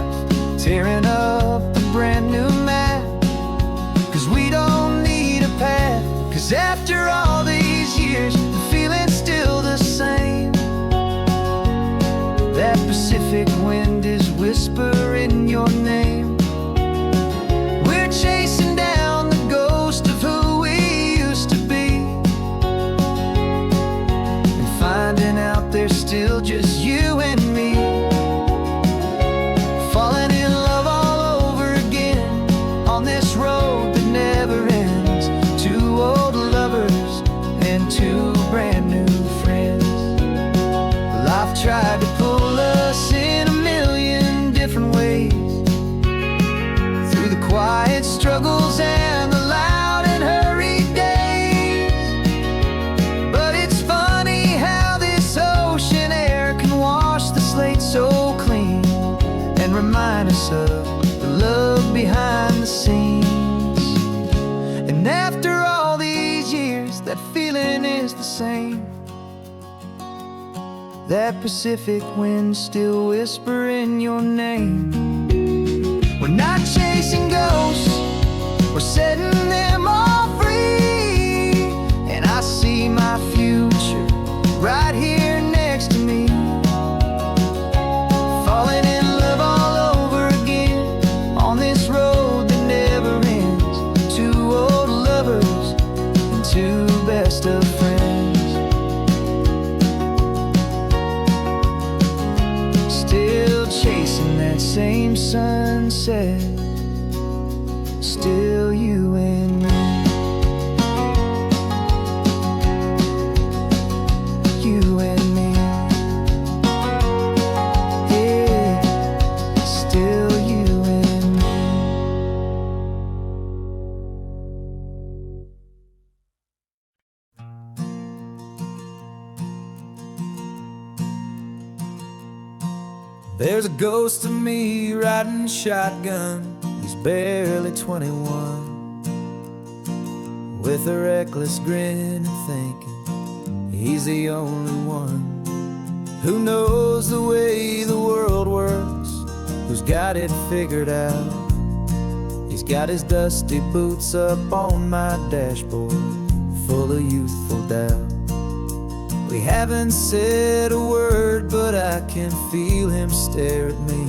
tearing up the brand new map. 'Cause we don't need a path, 'cause after all these years, the feeling's still the same. That Pacific wind is whispering your name. We're chasing down the ghost of who we used to be, and finding out there's still just you and me. Falling in love all over again on this road that never ends. Two old lovers and two brand new friends. Life tried to pull us in a million different ways, through the quiet struggles and the loud and hurried days. But it's funny how this ocean air can wash the slate so clean, and remind us of the love behind the scenes. And after all these years, that feeling is the same. That Pacific wind still whispering your name. We're not chasing ghosts, we're setting them all free. And I see my future right here next to me. Falling in love all over again on this road that never ends. Two old lovers and two best of friends. Still chasing that same sunset, still you and me. You and me. Yeah, still you and me. There's a ghost of me riding shotgun. He's barely 21, with a reckless grin and thinking he's the only one who knows the way the world works, who's got it figured out. He's got his dusty boots up on my dashboard, full of youthful doubt. We haven't said a word, but I can feel him stare at me,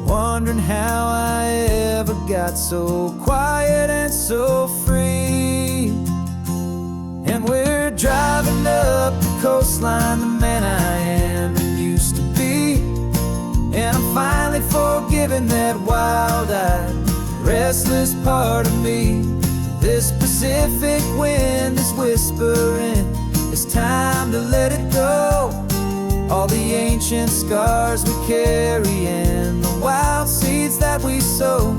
wondering how I ever got so quiet and so free. And we're driving up the coastline, the man I am and used to be. And I'm finally forgiving that wild-eyed, restless part of me. This Pacific wind is whispering, it's time to let it go. All the ancient scars we carry and the wild seeds that we sow.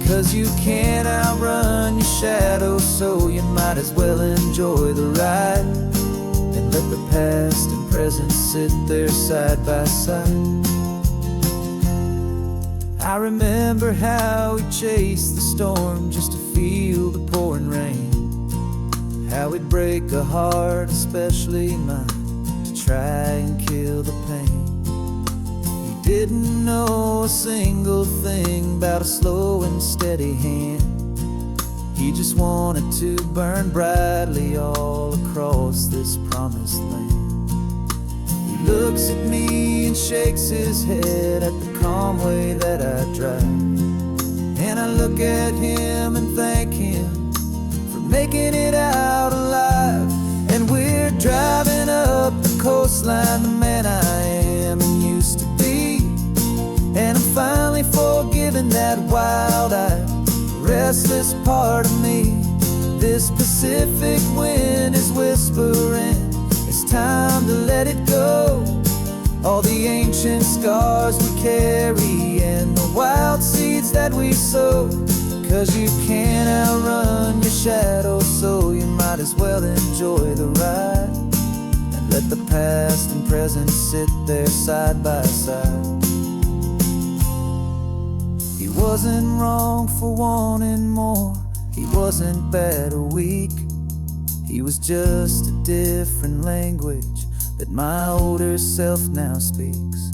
'Cause you can't outrun your shadow, so you might as well enjoy the ride, and let the past and present sit there side by side. I remember how we chased the storm just to feel the pouring rain, how we'd break a heart, especially mine, to try and kill the pain. He didn't know a single thing about a slow and steady hand. He just wanted to burn brightly all across this promised land. He looks at me and shakes his head at the calm way that I drive, and I look at him and thank him for making it out alive. And we're driving up the coastline, the man I am and used to be, and I'm finally forgiving that wild-eyed, restless part of me. This Pacific wind is whispering, it's time to let it go. All the ancient scars we carry and the wild seeds that we sow. 'Cause you can't outrun your shadow, so you might as well enjoy the ride, and let the past and present sit there side by side. He wasn't wrong for wanting more, he wasn't bad or weak. He was just a different language that my older self now speaks.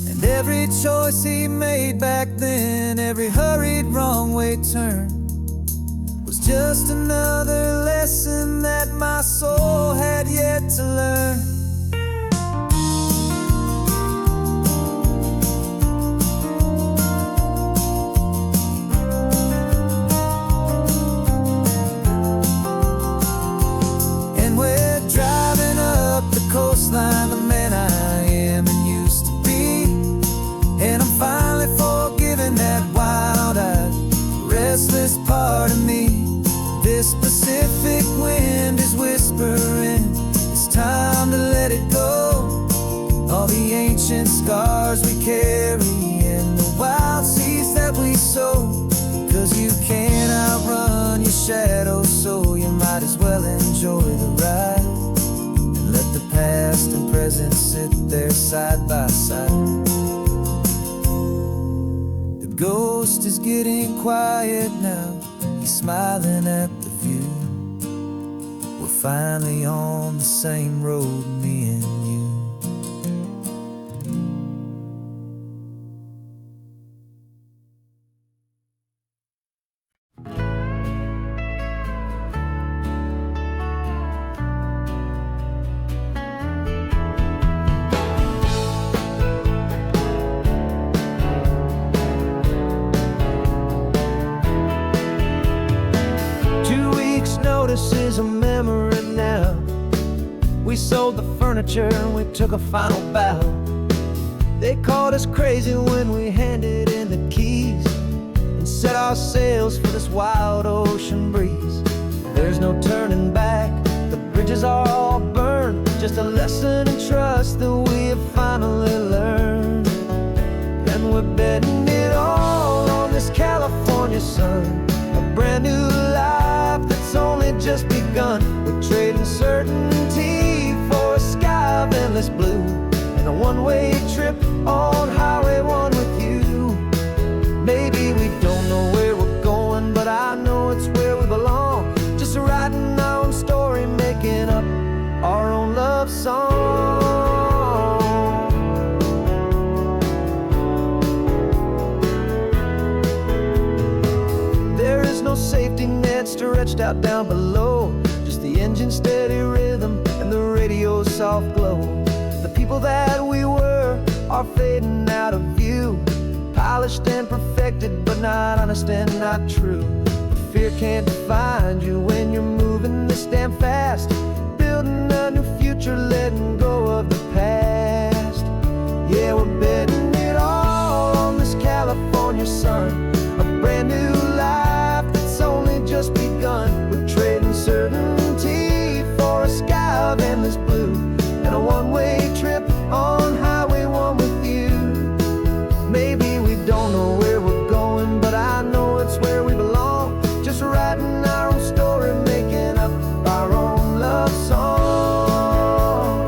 And every choice he made back then, every hurried wrong way turn, was just another lesson that my soul had yet to learn. Coastline, the man I am and used to be, and I'm finally forgiving that wild-eyed, restless part of me. This Pacific wind is whispering, it's time to let it go. All the ancient scars we carry and the wild seeds that we sow. 'Cause you can't outrun your shadow, so you might as well enjoy the ride, let the past and present sit there side by side. The ghost is getting quiet now, he's smiling at the view. We're finally on the same road, me and you. 2 weeks' notice is a memory now. We sold the furniture and we took a final bow. They called us crazy when we handed in the keys and set our sails for this wild ocean breeze. There's no turning back, the bridges are all burned, just a lesson in trust that we have finally learned. And we're betting it all on this California sun, a brand new life that's only just begun. We're trading certainty for a sky of endless blue, and a one-way trip on Highway 1 with you. Maybe we don't know where we're going, but I know it's where we belong. Just writing our own story, making up our own love song. There is no safety net stretched out down below, just the engine's steady rhythm and the radio's soft glow. The people that we were are fading out of view, polished and perfected, but not honest and not true. Fear can't find you when you're moving this damn fast, building a new future, letting go of the past. Yeah, we're betting it all on this California sun, a brand new life that's only just begun. We're trading certainty for a sky of endless blue, and a one-way trip on Highway 1 with you. Maybe we don't know where we're going, but I know it's where we belong. Just writing our own story, making up our own love song.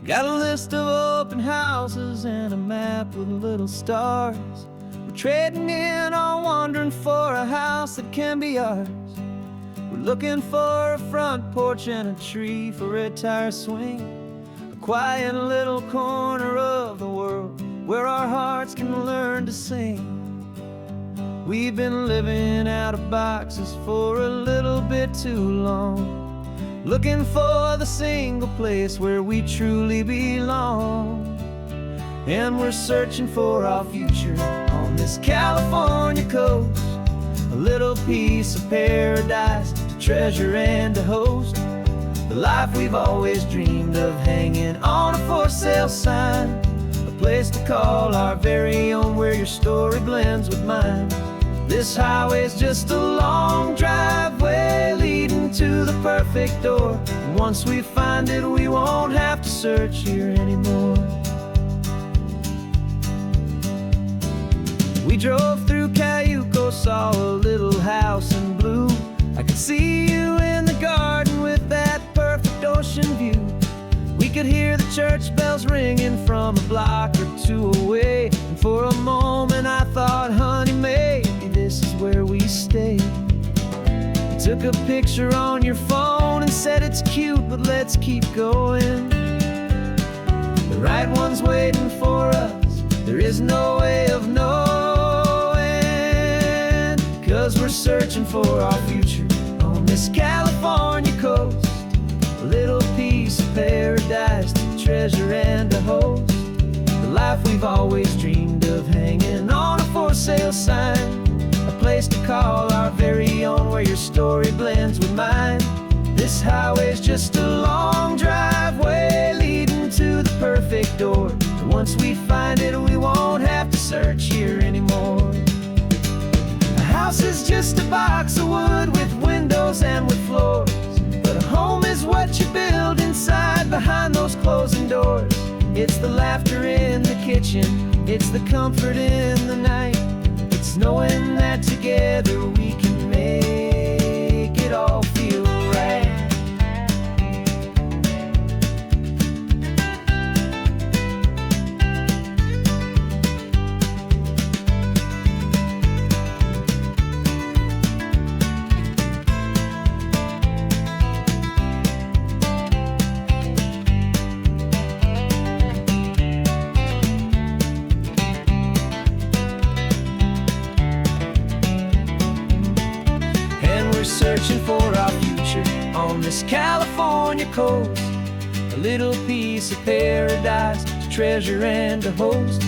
Got a list of open houses and a map with little stars. We're trading in or wandering for a house that can be ours. We're looking for a front porch and a tree for a tire swing, a quiet little corner of the world where our hearts can learn to sing. We've been living out of boxes for a little bit too long, looking for the single place where we truly belong. And we're searching for our future on this California coast, a little piece of paradise to treasure and to host, the life we've always dreamed of hanging on a for sale sign, a place to call our very own where your story blends with mine. This highway's just a long driveway leading to the perfect door, and once we find it we won't have to search here anymore. We drove through Cayuco, saw a little house in blue. I could see you in the garden with that perfect ocean view. We could hear the church bells ringing from a block or two away, and for a moment I thought, honey, maybe this is where we stay. You took a picture on your phone and said it's cute, but let's keep going. The right one's waiting for us, there is no way of knowing, 'cause we're searching for our future on this California coast, a little piece of paradise to treasure and to host, the life we've always dreamed of hanging on a for sale sign, a place to call our very own where your story blends with mine. This highway's just a long driveway leading to the perfect door, and once we find it we won't have to search here anymore. A house is just a box of wood with windows and with floors, but a home is what you build inside behind those closing doors. It's the laughter in the kitchen, it's the comfort in the night, it's knowing that together we can make it all feel right. Searching for our future on this California coast, a little piece of paradise to treasure and to host,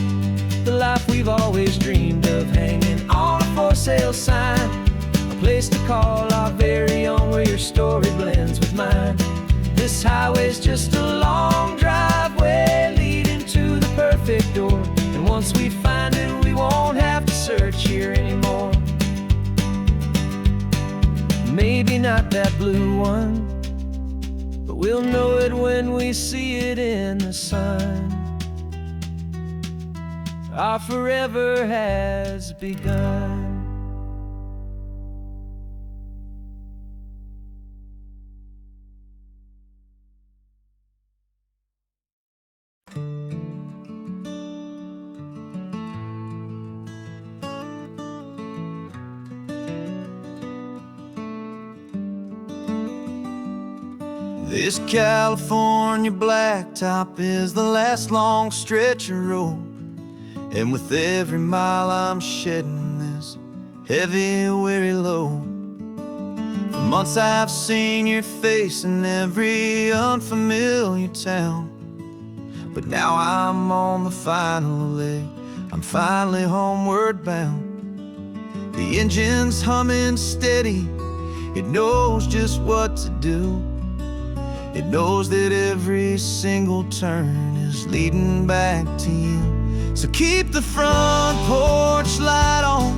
the life we've always dreamed of hanging on a for sale sign, a place to call our very own where your story blends with mine. This highway's just a long driveway leading to the perfect door, and once we find it we won't have to search here anymore. Maybe not that blue one, but we'll know it when we see it in the sun. Our forever has begun. This California blacktop is the last long stretch of road, and with every mile I'm shedding this heavy, weary load. For months I've seen your face in every unfamiliar town, but now I'm on the final leg, I'm finally homeward bound. The engine's humming steady, it knows just what to do. It knows that every single turn is leading back to you. So keep the front porch light on,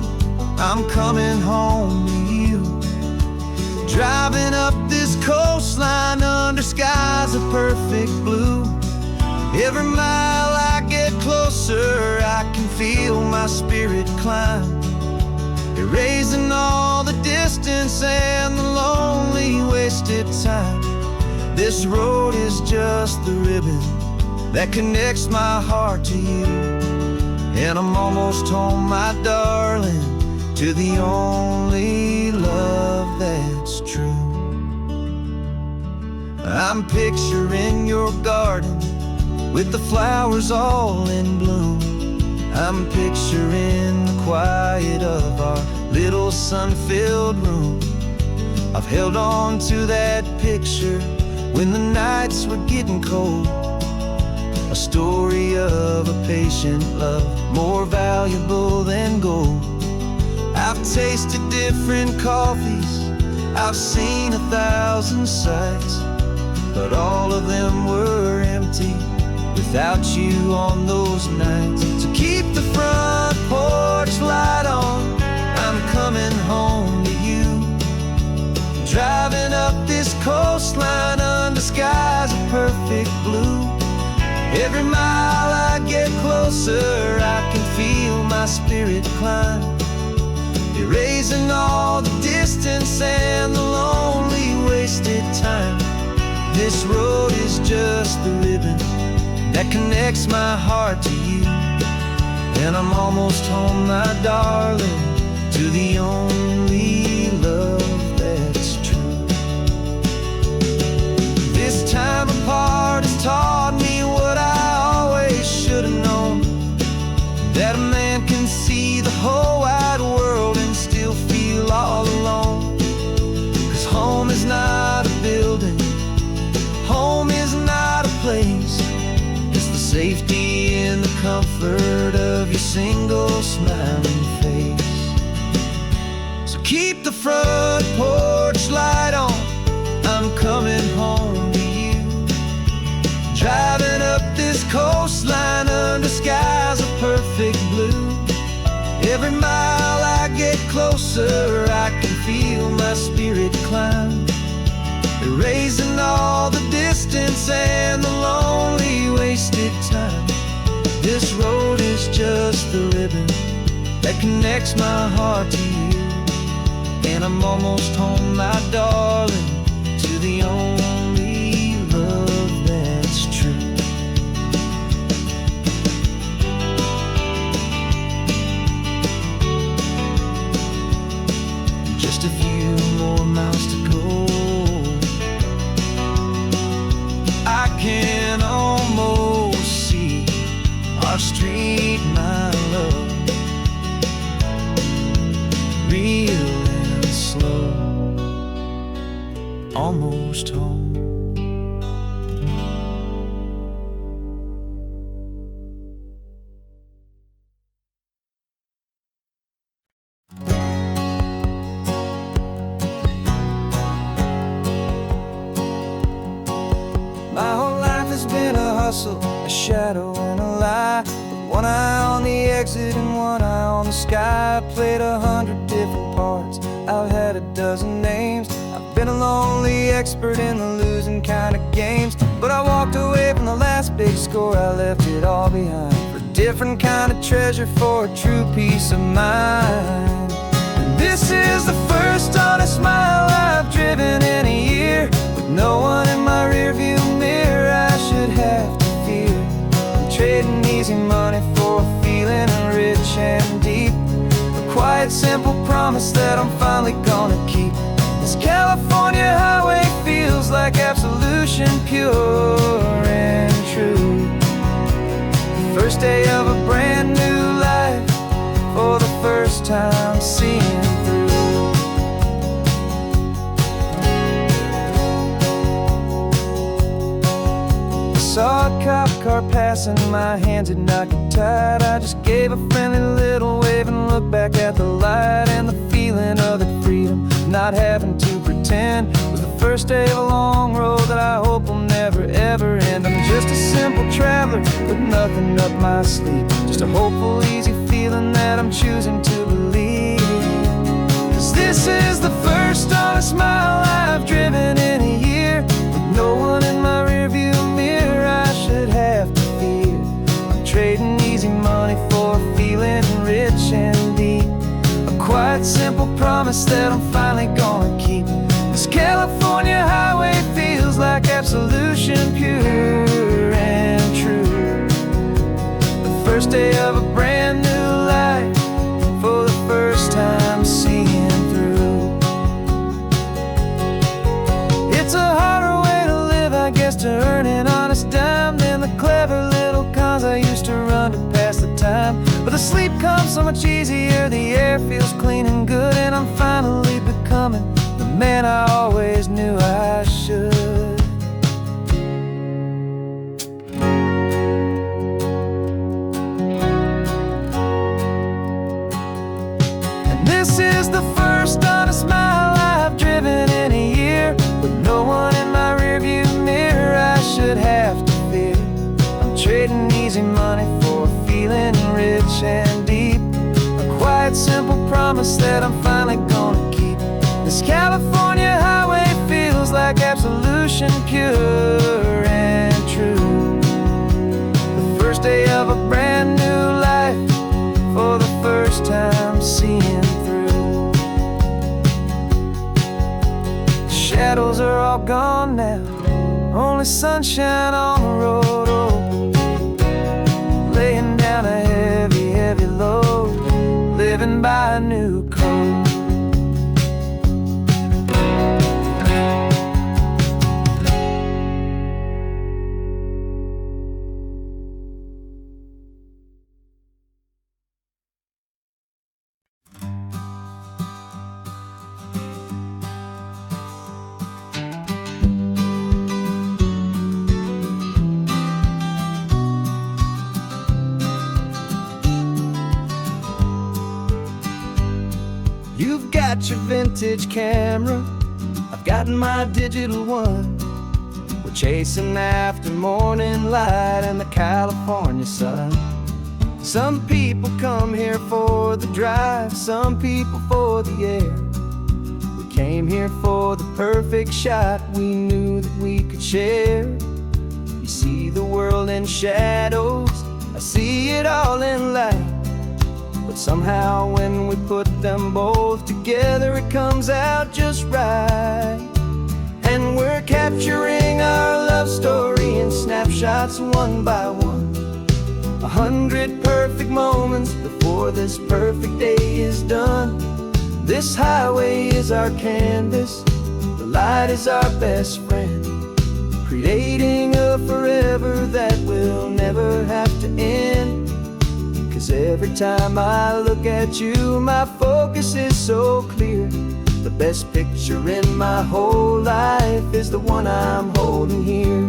I'm coming home to you. Driving up this coastline under skies of perfect blue. Every mile I get closer, I can feel my spirit climb, erasing all the distance and the lonely wasted time. This road is just the ribbon that connects my heart to you. And I'm almost home, my darling, to the only love that's true. I'm picturing your garden with the flowers all in bloom. I'm picturing the quiet of our little sun-filled room. I've held on to that picture when the nights were getting cold. A story of a patient love, more valuable than gold. I've tasted different coffees, I've seen 1,000 sights, but all of them were empty without you on those nights. So keep the front porch light on, I'm coming home to you. Driving up this coastline under skies of perfect blue. Every mile I get closer, I can feel my spirit climb, erasing all the distance and the lonely wasted time. This road is just the ribbon that connects my heart to you. And I'm almost home, my darling, to the only love that's true. This time apart has taught me what I always should have known, that a man can see the whole wide world and still feel all alone. 'Cause home is not a building, home is not a place, it's the safety and the comfort of your single smiling face. So keep the front porch light on, I'm coming home to you. Driving up this coastline under skies of perfect blue. Every mile I get closer, I can feel my spirit climb, erasing all the distance and the lonely wasted time. This road is just the ribbon that connects my heart to you. And I'm almost home, my darling, to the only love that's true. Just a few more miles to go, I can almost see our street, my love, real and slow, almost home. My whole life has been a hustle, a shadow and a lie, with one eye on the exit and one eye on the sky. I played 100 different parts, I've had a dozen names. I've been a lonely expert in the losing kind of games, but I walked away from the last big score, I left it all behind for a different kind of treasure, for a true peace of mind. And this is the first honest mile I've driven in a year, with no one in my rearview mirror I should have to fear. I'm trading easy money for a feeling rich and deep, a quiet simple promise that I'm finally gonna keep. This California highway feels like absolution, pure and true. The first day of a brand new life, for the first time seeing through. Saw a cop car passing, my hands had not got tied. I just gave a friendly little wave and looked back at the light, and the feeling of that freedom, not having to pretend, was the first day of a long road that I hope will never ever end. I'm just a simple traveler with nothing up my sleeve, just a hopeful easy feeling that I'm choosing to believe. 'Cause this is the first honest mile I've driven in a year, with no one in my rearview mirror I should have to fear. I'm trading easy money for a feeling rich and deep, a quiet simple promise that I'm finally gonna keep. This California highway feels like absolution, pure and true. guess to earn an honest dime than the clever little cons I used to run to pass the time. But the sleep comes so much easier, the air feels clean and good, and I'm finally becoming the man I always knew I should. And this is the first honest mile I've driven in a year, with no one in my rearview mirror I should have to fear. I'm trading easy money for a feeling rich and deep, a quiet, simple promise that I'm finally gonna keep. This California highway feels like absolution, pure and true. The first day of a brand new life, for the first time seeing through. The shadows are all gone now, only sunshine on the road. Oh, laying down a heavy, heavy load, living by a new code. You've got your vintage camera, I've got my digital one. We're chasing after morning light and the California sun. Some people come here for the drive, some people for the air. We came here for the perfect shot we knew that we could share. You see the world in shadows, I see it all in light. But somehow when we put them both together, it comes out just right. And we're capturing our love story in snapshots one by one. 100 perfect moments before this perfect day is done. This highway is our canvas, the light is our best friend, creating a forever that will never have to end. 'Cause every time I look at you, my focus is so clear. The best picture in my whole life is the one I'm holding here.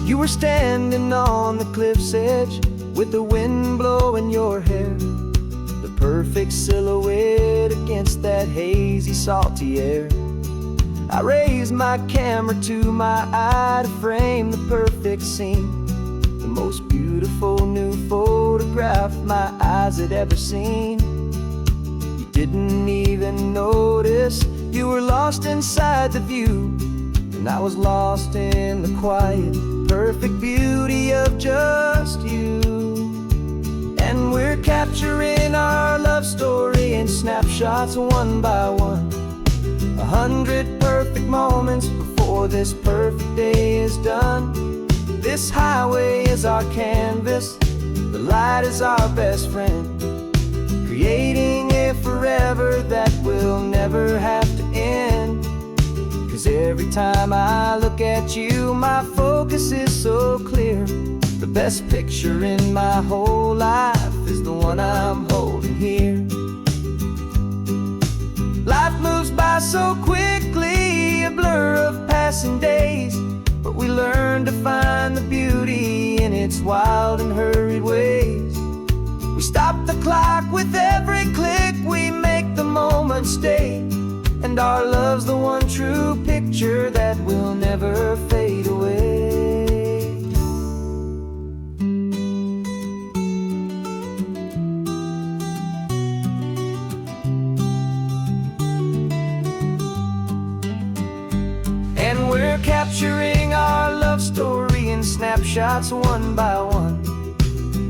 You were standing on the cliff's edge with the wind blowing your hair, the perfect silhouette against that hazy, salty air. I raised my camera to my eye to frame the perfect scene, the most beautiful new photograph my eyes had ever seen. You didn't even notice, you were lost inside the view, and I was lost in the quiet, perfect beauty of just you. And we're capturing our love story in snapshots one by one. 100 perfect moments before this perfect day is done. This highway is our canvas, the light is our best friend, creating a forever that will never have to end. 'Cause every time I look at you, my focus is so clear. The best picture in my whole life is the one I'm holding here. Life moves by so quickly, a blur of passing days, but we learn to find the beauty in its wild and hurried ways. We stop the clock with every click, we make the moment stay, and our love's the one true picture that will never fade away. And we're capturing our love story in snapshots one by one.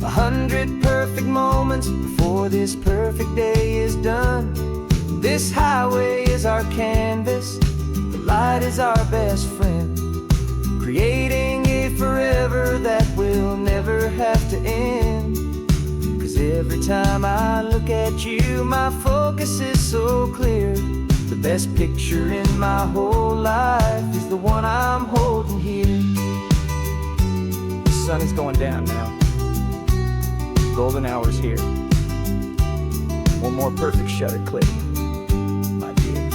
100 perfect moments before this perfect day is done. This highway is our canvas, the light is our best friend, creating a forever that will never have to end. 'Cause 'Cause every time I look at you, my focus is so clear. The best picture in my whole life is the one I'm holding here. The sun is going down now. Golden hour's here. One more perfect shutter click, my dear.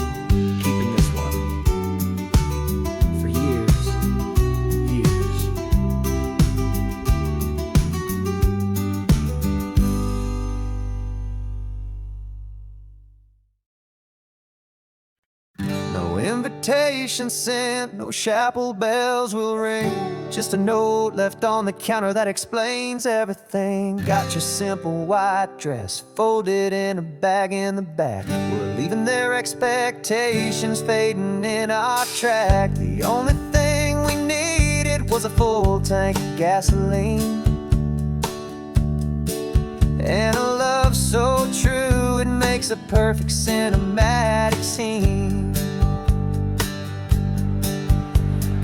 Keeping this one for years, years. No invitation sent, no chapel bells will ring. Just a note left on the counter that explains everything. Got your simple white dress folded in a bag in the back. We're leaving their expectations fading in our track. The only thing we needed was a full tank of gasoline, and a love so true it makes a perfect cinematic scene.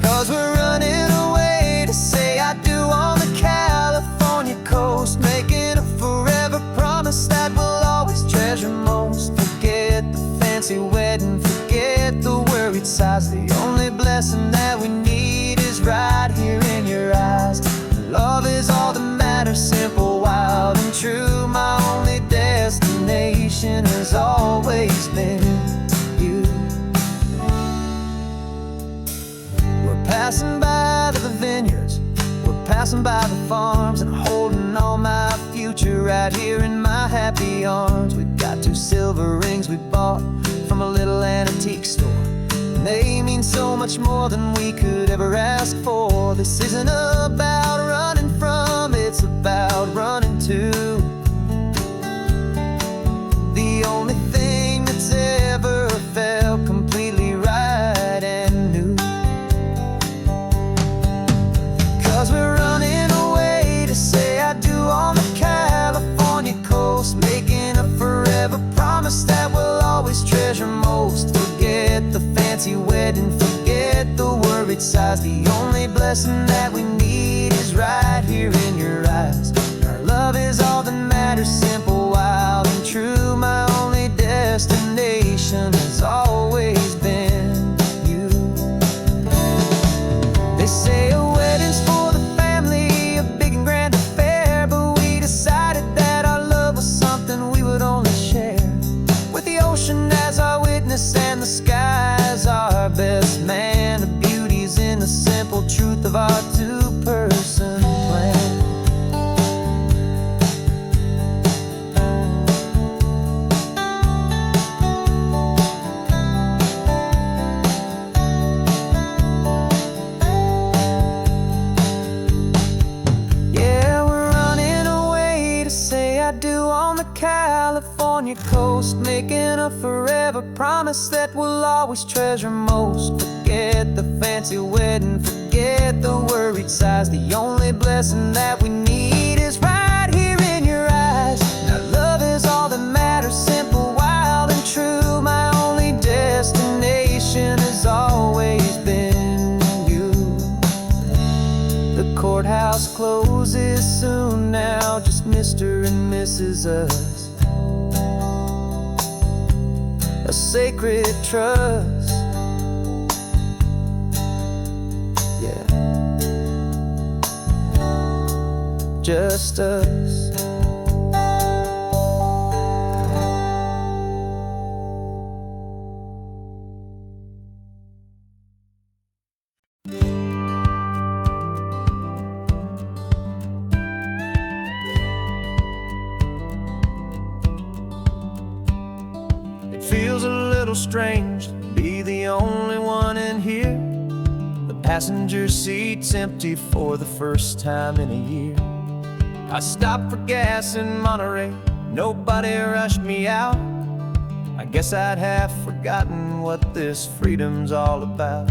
'Cause we're running away to say I do on the California coast, making a forever promise that we'll always treasure most. Forget the fancy wedding, forget the worried sighs. The only blessing that we need is right here in your eyes. Love is all that matters, simple, wild, and true. My only destination has always been you. We're passing by the vineyards, we're passing by the farms, and holding all my future right here in my happy arms. We've got 2 silver rings we bought from a little antique store, and they mean so much more than we could ever ask for. This isn't about running from, it's about running to the only thing that's ever felt completely right and new. 'Cause we're running away to say I do on the California coast, making a forever promise that we'll always treasure most. Forget the fancy wedding, forget the worried sighs. The only blessing that we need is right here in your eyes. Our love is all that matters, simple, wild, and true. My only destination has always been you. They say a wedding's for the family, a big and grand affair, but we decided that our love was something we would only share with the ocean as our witness and the sky as our best man. The beauty's in the simple truth of our 2-person plan. Yeah, we're running away to say I do on the California coast, making a forever promise that we'll always treasure most. Forget the fancy wedding, forget the worried sighs. The only blessing that we need is right here in your eyes. Now love is all that matters, simple, wild, and true. My only destination has always been you. The courthouse closes soon now, just Mr. and Mrs. Us. A sacred trust, yeah, just us. It feels a little strange to be the only one in here. The passenger seat's empty for the first time in a year. I stopped for gas in Monterey, nobody rushed me out. I guess I'd half forgotten what this freedom's all about.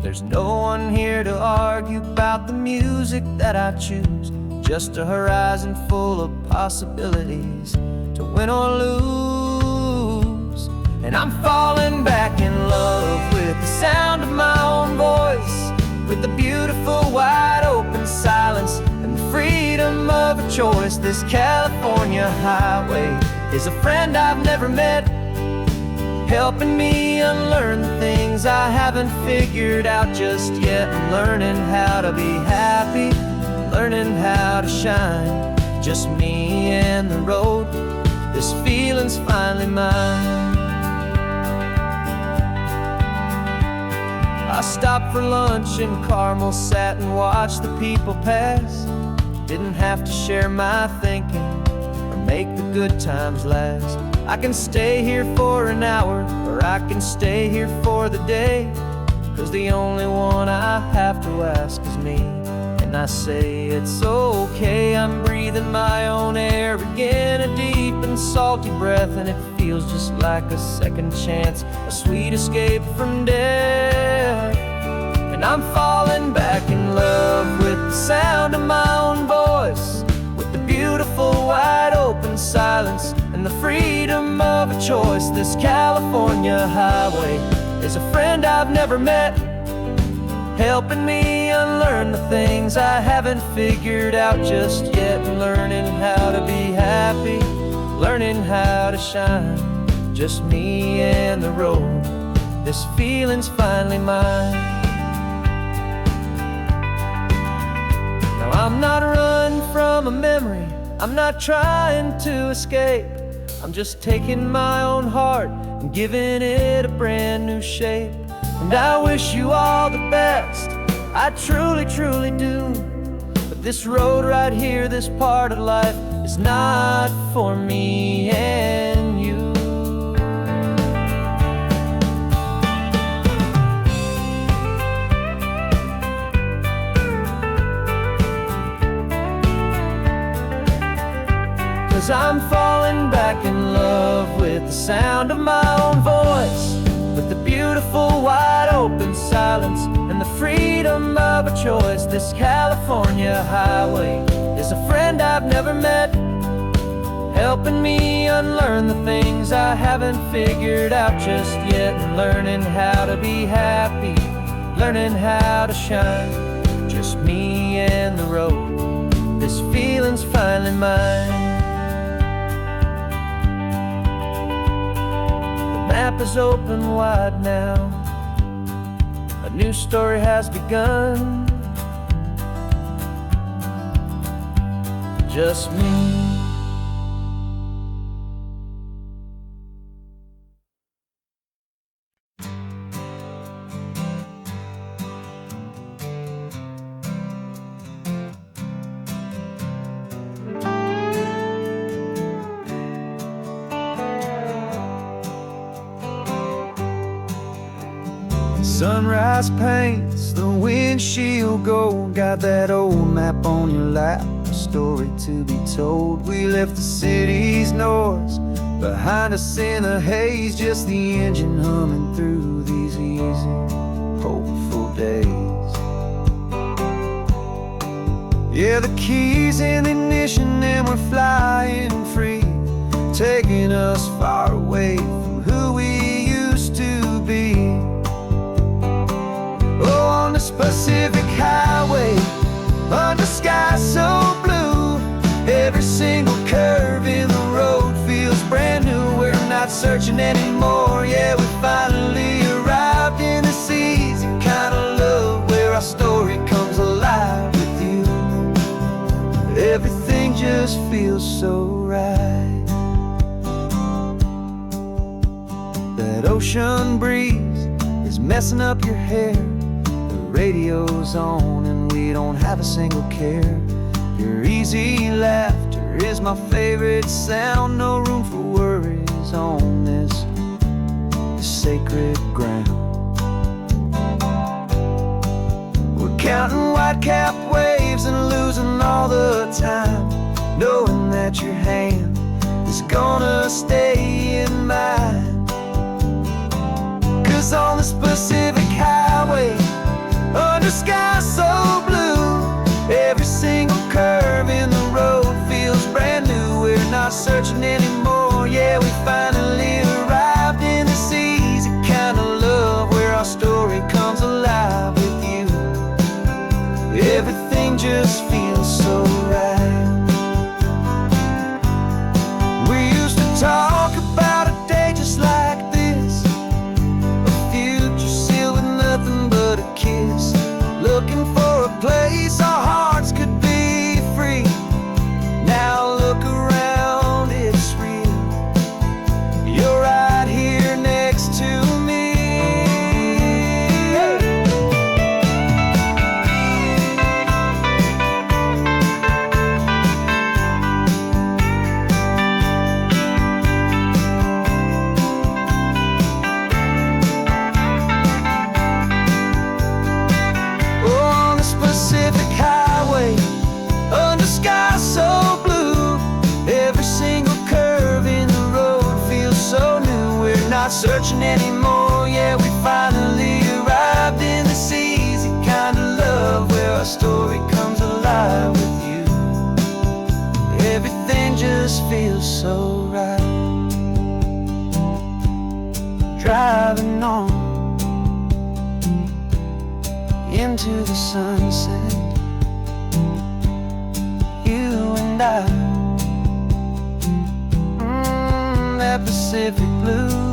There's no one here to argue about the music that I choose, just a horizon full of possibilities to win or lose. And I'm falling back in love with the sound of my own voice, with the beautiful wide open silence and the freedom freedom of a choice. This California highway is a friend I've never met, helping me unlearn the things I haven't figured out just yet. I'm learning how to be happy, learning how to shine, just me and the road. This feeling's finally mine. I stopped for lunch in Carmel, sat and watched the people pass. Didn't have to share my thinking or make the good times last. I can stay here for an hour, or I can stay here for the day, 'cause the only one I have to ask is me. And I say it's okay, I'm breathing my own air again, a deep and salty breath, and it feels just like a second chance, a sweet escape from death. And I'm falling back in love with the sound of my own voice, with the beautiful wide open silence and the freedom of a choice. This California highway is a friend I've never met, helping me unlearn the things I haven't figured out just yet. Learning how to be happy, learning how to shine, just me and the road. This feeling's finally mine. Now I'm not running from a memory, I'm not trying to escape. I'm just taking my own heart and giving it a brand new shape. And I wish you all the best, I truly, truly do. But this road right here, this part of life, is not for me and you. 'Cause I'm falling back in love with the sound of my own voice, with the beautiful wide open silence and the freedom of a choice. This California highway is a friend I've never met, helping me unlearn the things I haven't figured out just yet. And learning how to be happy, learning how to shine, just me and the road. This feeling's finally mine. The map is open wide now, a new story has begun, just me. Sunrise paints the windshield gold, got that old map on your lap, a story to be told. We left the city's noise behind us in the haze, just the engine humming through these easy, hopeful days. Yeah, the keys in the ignition and we're flying free, taking us far away from who we used to be. Oh, on this Pacific highway, under sky so blue, every single curve in the road feels brand new. We're not searching anymore, yeah, we finally arrived in this easy kind of love, where our story comes alive with you. Everything just feels so right. That ocean breeze is messing up your hair, radio's on and we don't have a single care. Your easy laughter is my favorite sound, no room for worries on this sacred ground. We're counting white-capped waves and losing all the time, knowing that your hand is gonna stay in mine. 'Cause on this Pacific highway, under sky so blue, every single curve in the road feels brand new. We're not searching anymore, yeah, we finally arrived in this easy kind of love, where our story comes alive with you. Everything just feels so right. not searching anymore. Yeah, we finally arrived in this easy kind of love where our story comes alive with you. Everything just feels so right. Driving on into the sunset, you and I, that Pacific blue.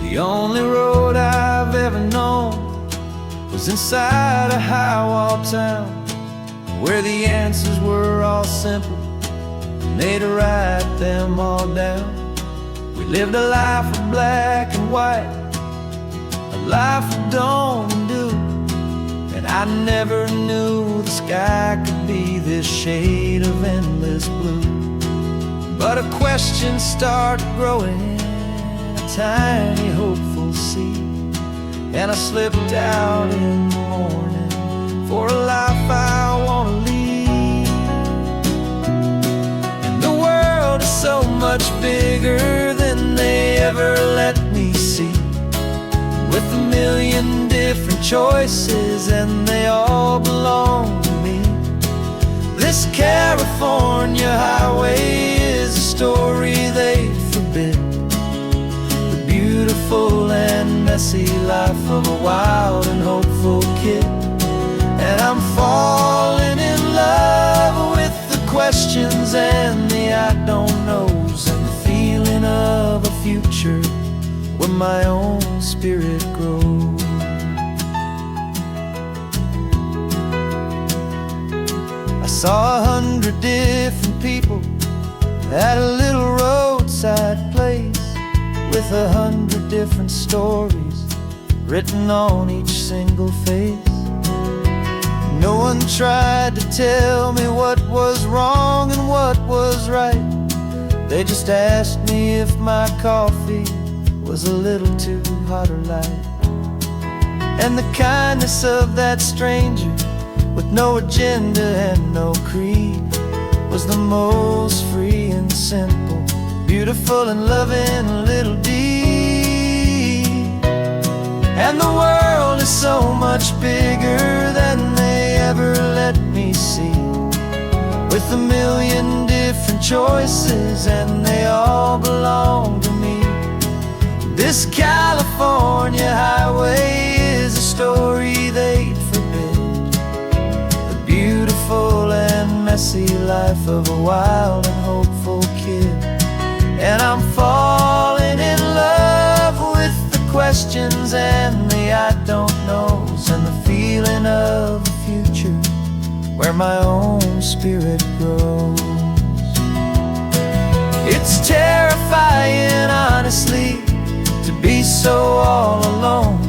The only road I've ever known was inside a high-wall town, where the answers were all simple and they'd write them all down. We lived a life of black and white, a life of dawn and dew, and I never knew the sky could be this shade of endless blue. But a question started growing, tiny hopeful seed, and I slipped out in the morning for a life I want to lead. And the world is so much bigger than they ever let me see, with a million different choices and they all belong to me. This California highway is a story they forbid, beautiful and messy life of a wild and hopeful kid. And I'm falling in love with the questions and the I don't knows, and the feeling of a future where my own spirit grows. I saw 100 different people at a little roadside place, with 100 different stories written on each single face. No one tried to tell me what was wrong and what was right. They just asked me if my coffee was a little too hot or light. And the kindness of that stranger, with no agenda and no creed, was the most free and simple, beautiful and loving little deed. And the world is so much bigger than they ever let me see, with a million different choices and they all belong to me. This California highway is a story they'd forbid, the beautiful and messy life of a wild and hopeful kid. And I'm falling in love with the questions and the I don't knows, and the feeling of a future where my own spirit grows. It's terrifying, honestly, to be so all alone,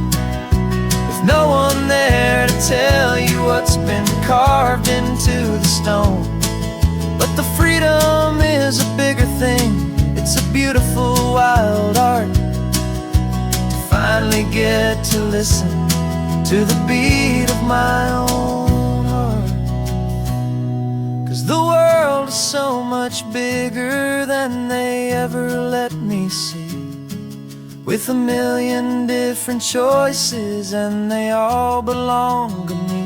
with no one there to tell you what's been carved into the stone. But the freedom is a bigger thing. It's a beautiful wild art to finally get to listen to the beat of my own heart. 'Cause the world is so much bigger than they ever let me see, with a million different choices and they all belong to me.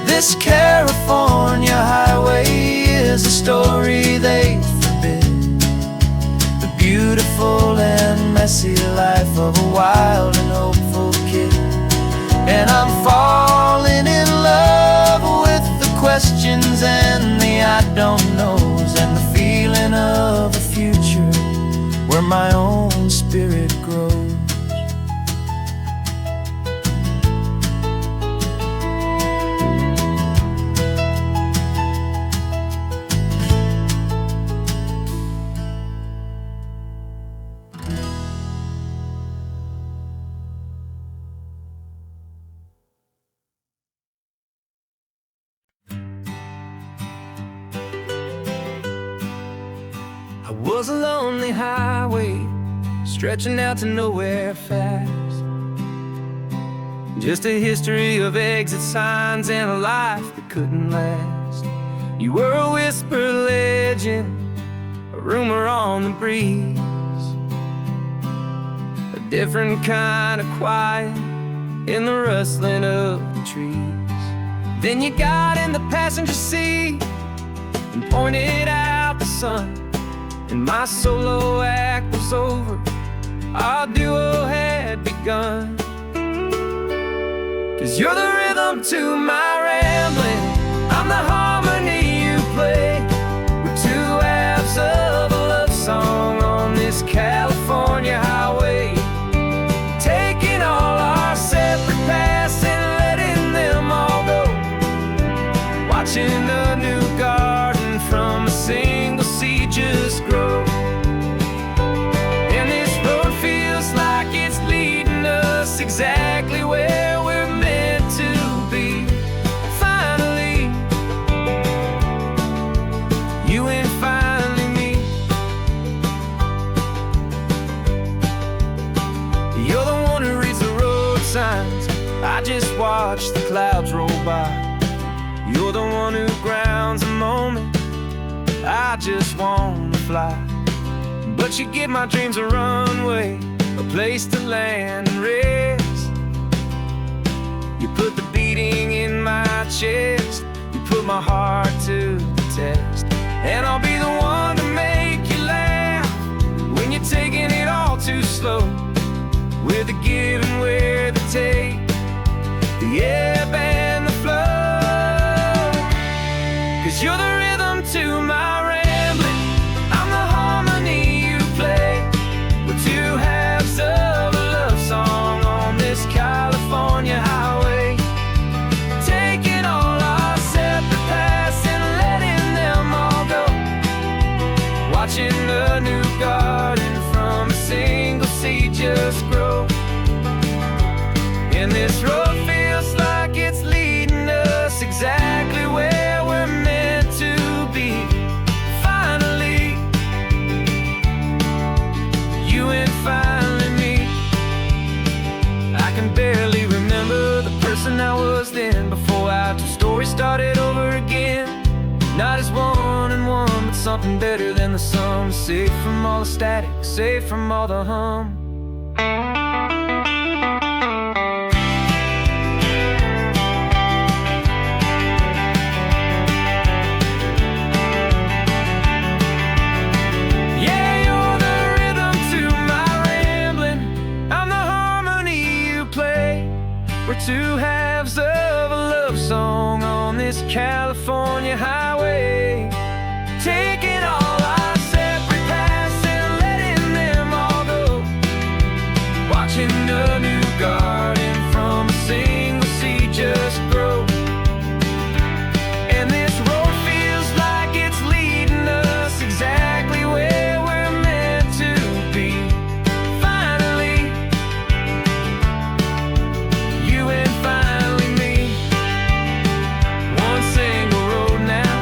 This California highway is a story they forbid, the beautiful and messy life of a wild and hopeful kid. And I'm falling in love with the questions and the I don't knows, and the feeling of a future where my own spirit grows. was a lonely highway stretching out to nowhere fast. Just a history of exit signs and a life that couldn't last. You were a whisper legend, a rumor on the breeze, a different kind of quiet in the rustling of the trees. Then you got in the passenger seat and pointed out the sun, and my solo act was over, our duo had begun. 'Cause you're the rhythm to my rambling, I'm the harmony you play. We're two halves of a love song on this California highway, taking all our separate paths and letting them all go, watching a new garden from a single seed just grow. And this road feels like it's leading us exactly where we're meant to be. Finally, you and finally me. You're the one who reads the road signs, I just watch the clouds roll by. You're the one who grounds a moment, I just wanna fly. But you give my dreams a runway, a place to land and rest. You put the beating in my chest, you put my heart to the test. And I'll be the one to make you laugh when you're taking it all too slow. We're the give and we're the take, the ebb and the flow. 'Cause you're the rhythm to my rambling, I'm the harmony you play. We're two halves of a love song on this California highway, taking all our separate paths and letting them all go, watching a new garden from a single seed just grow. And this road feels like it's leading us exactly where we're meant to be. Finally, you and finally me. I can barely remember the person I was then, before our two stories started over again. Not as one and one, but something better than the sum. Safe from all the static, safe from all the hum. We're two halves of a love song on this California highway, taking all our separate paths and letting them all go, watching a new garden from a single seed just grow. And this road feels like it's leading us exactly where we're meant to be. Finally, you and finally me. One single road now,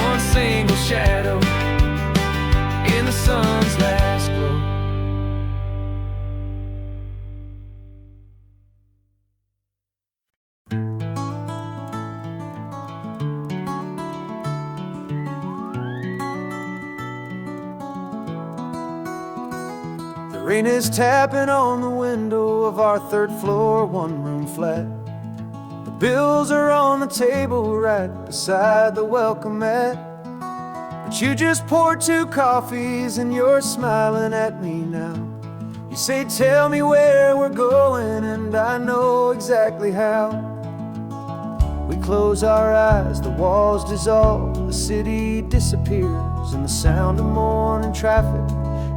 one single shadow in the sun's last glow. The rain is tapping on the window of our third floor, one-room flat. The bills are on the table right beside the welcome mat. But you just poured 2 coffees and you're smiling at me now. You say, tell me where we're going, and I know exactly how. We close our eyes, the walls dissolve, the city disappears, and the sound of morning traffic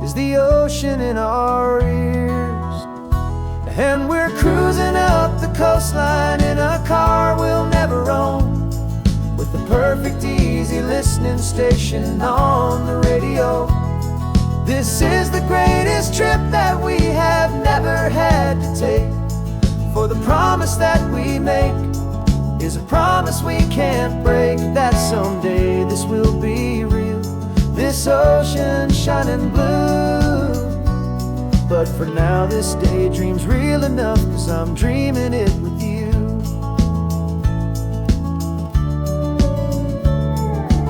is the ocean in our ears. And we're cruising up the coastline in a car we'll never own, with the perfect easy listening station on the radio. This is the greatest trip that we have never had to take, for the promise that we make is a promise we can't break, that someday this will be real, this ocean shining blue. But for now this daydream's real enough, 'cause I'm dreaming it with you.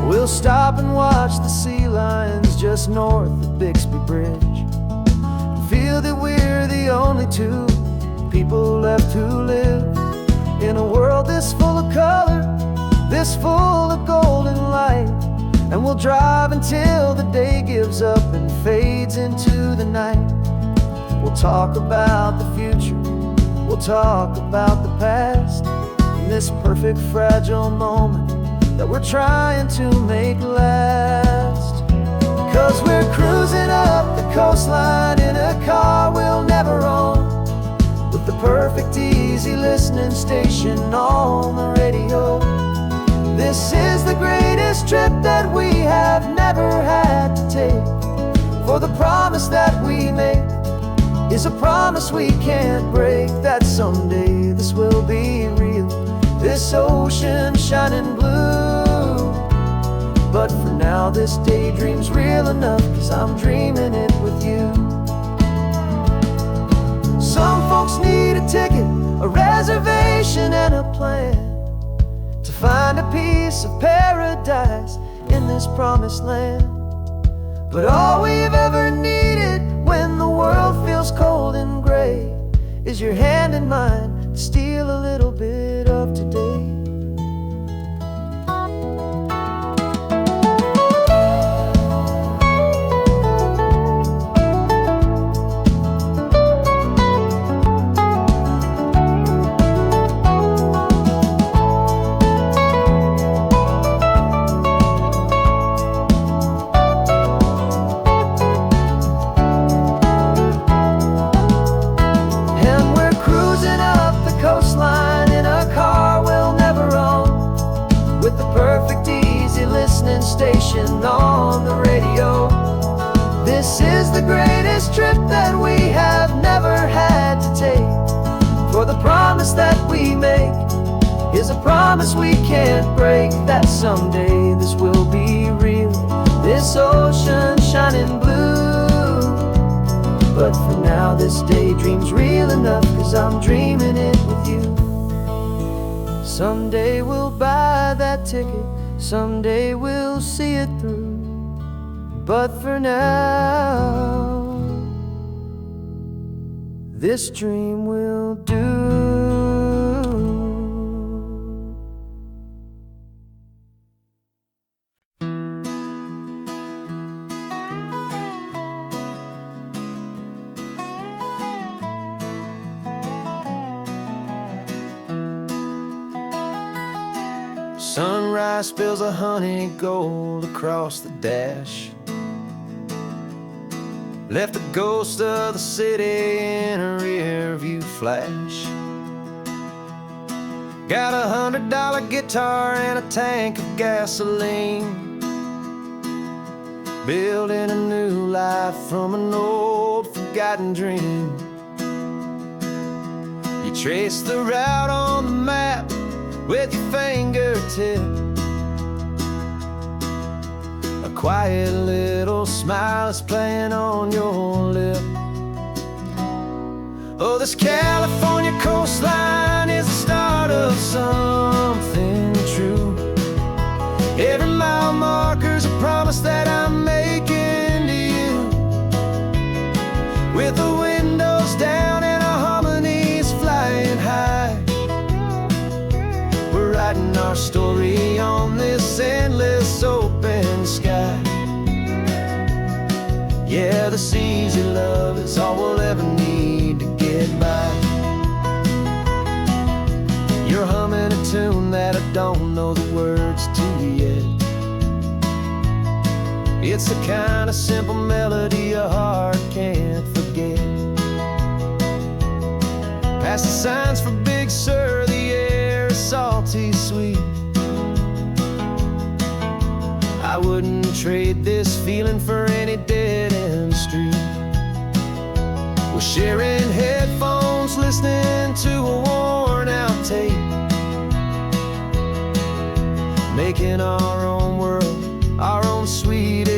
We'll stop and watch the sea lions just north of Bixby Bridge, and feel that we're the only two people left who live in a world this full of color, this full of golden light. And we'll drive until the day gives up and fades into the night. We'll talk about the future, we'll talk about the past, in this perfect fragile moment that we're trying to make last. 'Cause we're cruising up the coastline in a car we'll never own, with the perfect easy listening station on the radio. This is the greatest trip that we have never had to take, for the promise that we make is a promise we can't break, that someday this will be real, this ocean shining blue. But for now this daydream's real enough, 'cause I'm dreaming it with you. Some folks need a ticket, a reservation and a plan, to find a piece of paradise in this promised land. But all we've ever needed when the world feels cold and gray is your hand in mine to steal a little bit of today. Station on the radio. This is the greatest trip that we have never had to take, for the promise that we make is a promise we can't break, that someday this will be real, this ocean shining blue. But for now this daydream's real enough, 'cause I'm dreaming it with you. Someday we'll buy that ticket, someday we'll see it through. But for now, this dream will do. Sunrise spills a honey gold across the dash, left the ghost of the city in a rear view flash. Got a $100 guitar and a tank of gasoline, building a new life from an old forgotten dream. You trace the route on the map with your fingertip, a quiet little smile is playing on your lip. Oh, this California coastline is the start of something true. Every mile marker's a promise that I'm making to you, with the windows down and our harmonies flying high. Writing our story on this endless open sky. Yeah, this easy love is all we'll ever need to get by. You're humming a tune that I don't know the words to yet. It's the kind of simple melody a heart can't forget. Past the signs for Big Sur, the air is salty sweet. I wouldn't trade this feeling for any dead-end street. We're sharing headphones, listening to a worn-out tape, making our own world, our own sweet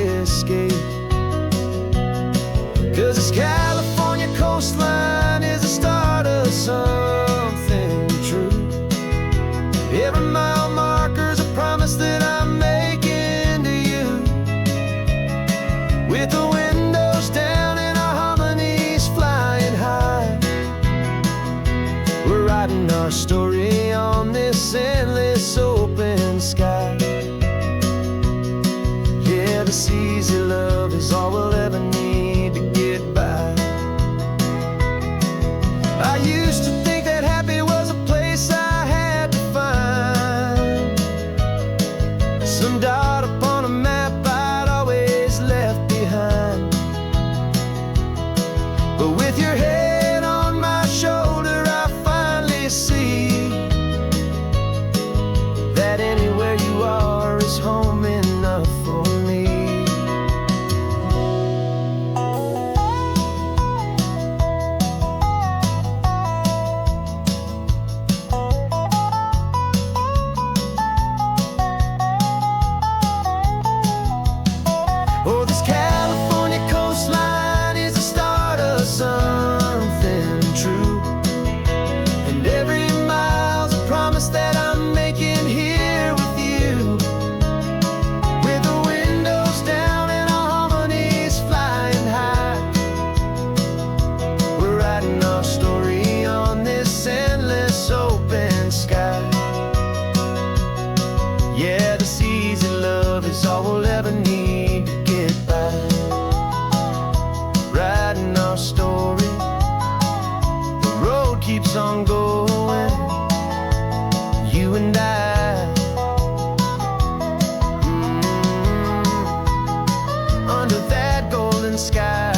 writing our story on this endless open sky. Yeah, this easy love is all we'll ever need to get by. I used to think that happy was a place I had to find, some dot upon a map I'd always left behind. But with your head on my shoulder, I finally see that anywhere you are is home enough for me. Oh, this California coastline is the start of something true, and every mile's a promise that I'm making here with you. With the windows down and our harmonies flying high, we're writing our story on this endless open sky. Yeah, this easy love is all we'll ever need to get by. Writing our story, the road keeps on going, you and I, under that golden sky.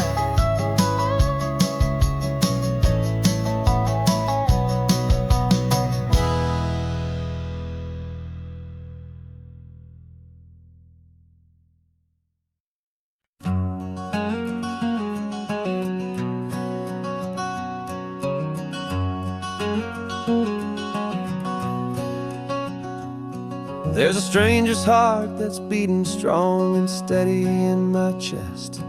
There's a stranger's heart that's beating strong and steady in my chest.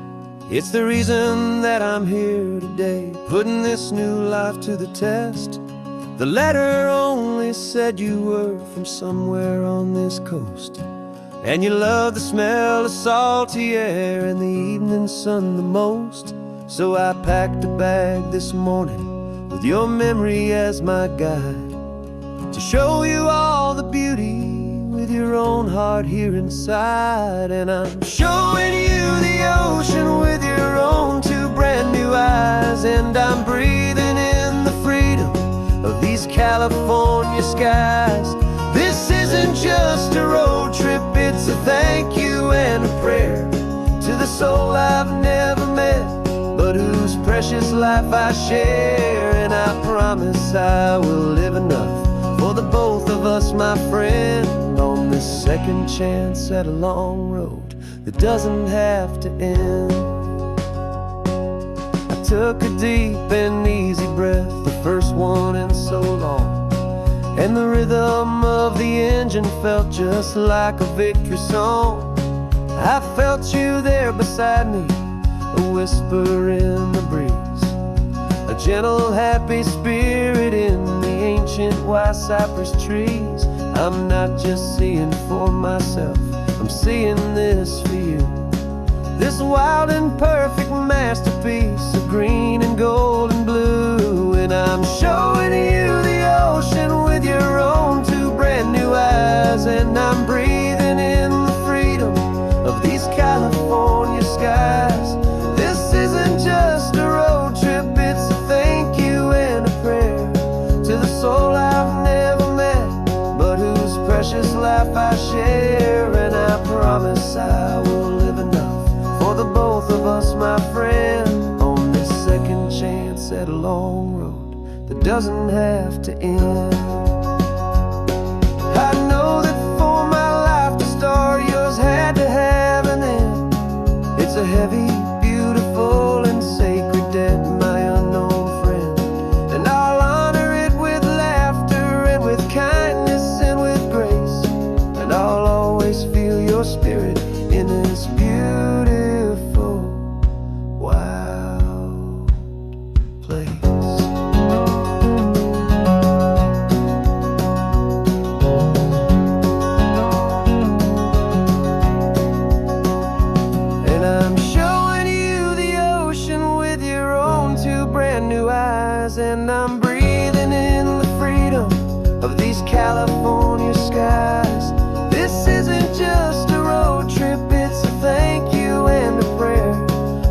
It's the reason that I'm here today, putting this new life to the test. The letter only said you were from somewhere on this coast, and you love the smell of salty air and the evening sun the most. So I packed a bag this morning with your memory as my guide, to show you all the beauty with your own heart here inside. And I'm showing you the ocean with your own two brand new eyes, and I'm breathing in the freedom of these California skies. This isn't just a road trip, it's a thank you and a prayer to the soul I've never met, but whose precious life I share. And I promise I will live enough for the both of us, my friend, on this second chance at a long road that doesn't have to end. I took a deep and easy breath, the first one in so long, and the rhythm of the engine felt just like a victory song. I felt you there beside me, a whisper in the breeze, a gentle happy spirit in the ancient white cypress trees. I'm not just seeing for myself, I'm seeing this for you, this wild and perfect masterpiece of green and gold and blue. And I'm showing you the ocean with your own two brand new eyes, and I'm breathing in the freedom of these California skies. This isn't just a road trip, it's a thank you and a prayer to the soul I've never met, but whose precious life I share. And I promise I will live enough for the both of us, my friend, on this second chance at a long road that doesn't have to end. I know that for my life to start, yours had to have an end. It's a heavy, beautiful, and sacred debt, my unknown friend, and I'll honor it with laughter and with kindness and with grace, and I'll always feel your spirit in this beautiful, wild place. freedom of these California skies. This isn't just a road trip, it's a thank you and a prayer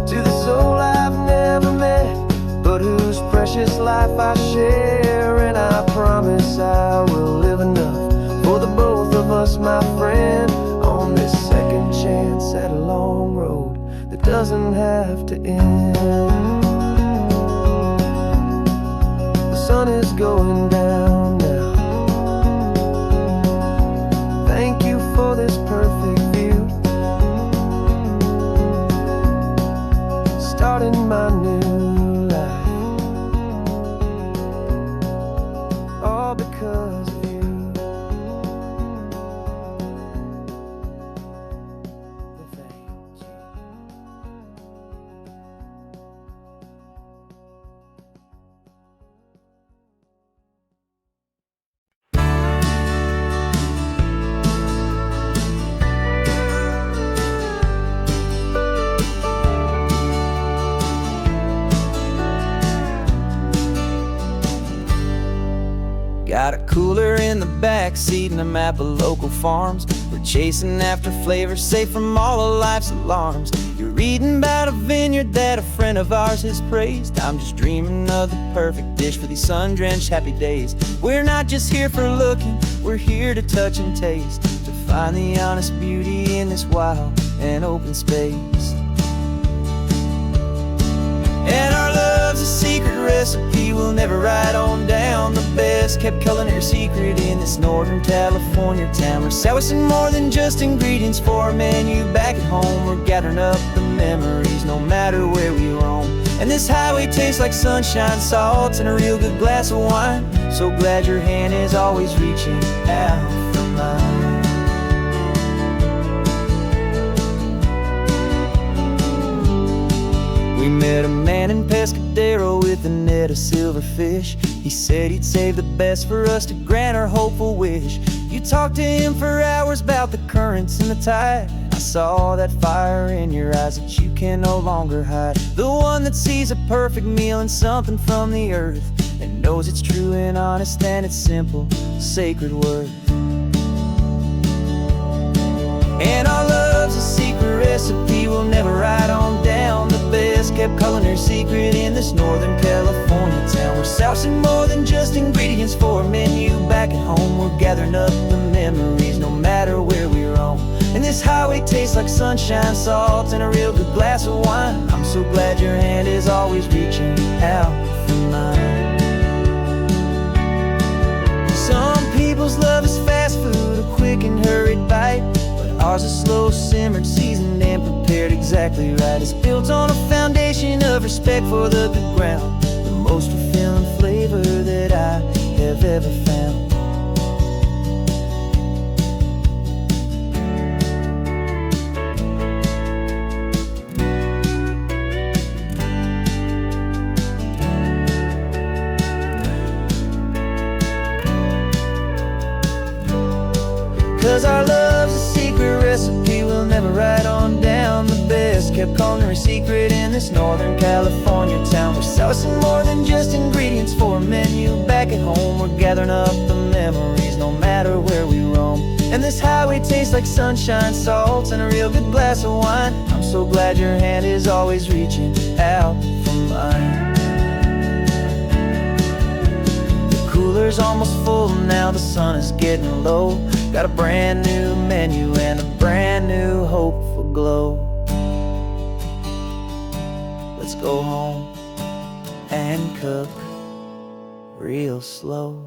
to the soul I've never met, but whose precious life I share. And I promise I will live enough for the both of us, my friend, on this second chance at a long road that doesn't have to end. The sun is going down now. Thank you for this perfect view, starting my new life, all because of you. Thank you. Got a cooler in the back seat and a map of local farms. We're chasing after flavors safe from all of life's alarms. You're reading about a vineyard that a friend of ours has praised. I'm just dreaming of the perfect dish for these sun-drenched happy days. We're not just here for looking, we're here to touch and taste, to find the honest beauty in this wild and open space. And our love's a secret recipe we'll never write on down. The best kept culinary secret in this Northern California town. We're sourcing more than just ingredients for a menu back at home. We're gathering up the memories no matter where we roam. And this highway tastes like sunshine, salt, and a real good glass of wine. So glad your hand is always reaching out for mine. We met a man in Pescadero with a net of silverfish. He said he'd save the best for us to grant our hopeful wish. You talked to him for hours about the currents and the tide. I saw that fire in your eyes that you can no longer hide. The one that sees a perfect meal in something from the earth, and knows it's true and honest and it's simple, sacred worth. And our love's a secret recipe we'll never write on down. The best kept culinary secret in this Northern California town. We're sourcing more than just ingredients for a menu back at home. We're gathering up the memories no matter where we roam. And this highway tastes like sunshine, salt, and a real good glass of wine. I'm so glad your hand is always reaching out for mine. Some people's love is fast food, a quick and hurried bite. Ours is slow, simmered, seasoned, and prepared exactly right. It's built on a foundation of respect for the good ground, the most fulfilling flavor that I have ever found. 'Cause our love's a secret recipe we'll never write on down. The best kept culinary secret in this Northern California town. We're sourcing more than just ingredients for a menu back at home. We're gathering up the memories no matter where we roam. And this highway tastes like sunshine, salt, and a real good glass of wine. I'm so glad your hand is always reaching out for mine. The cooler's almost full now, the sun is getting low. Got a brand new menu and a brand new hopeful glow. Let's go home and cook real slow.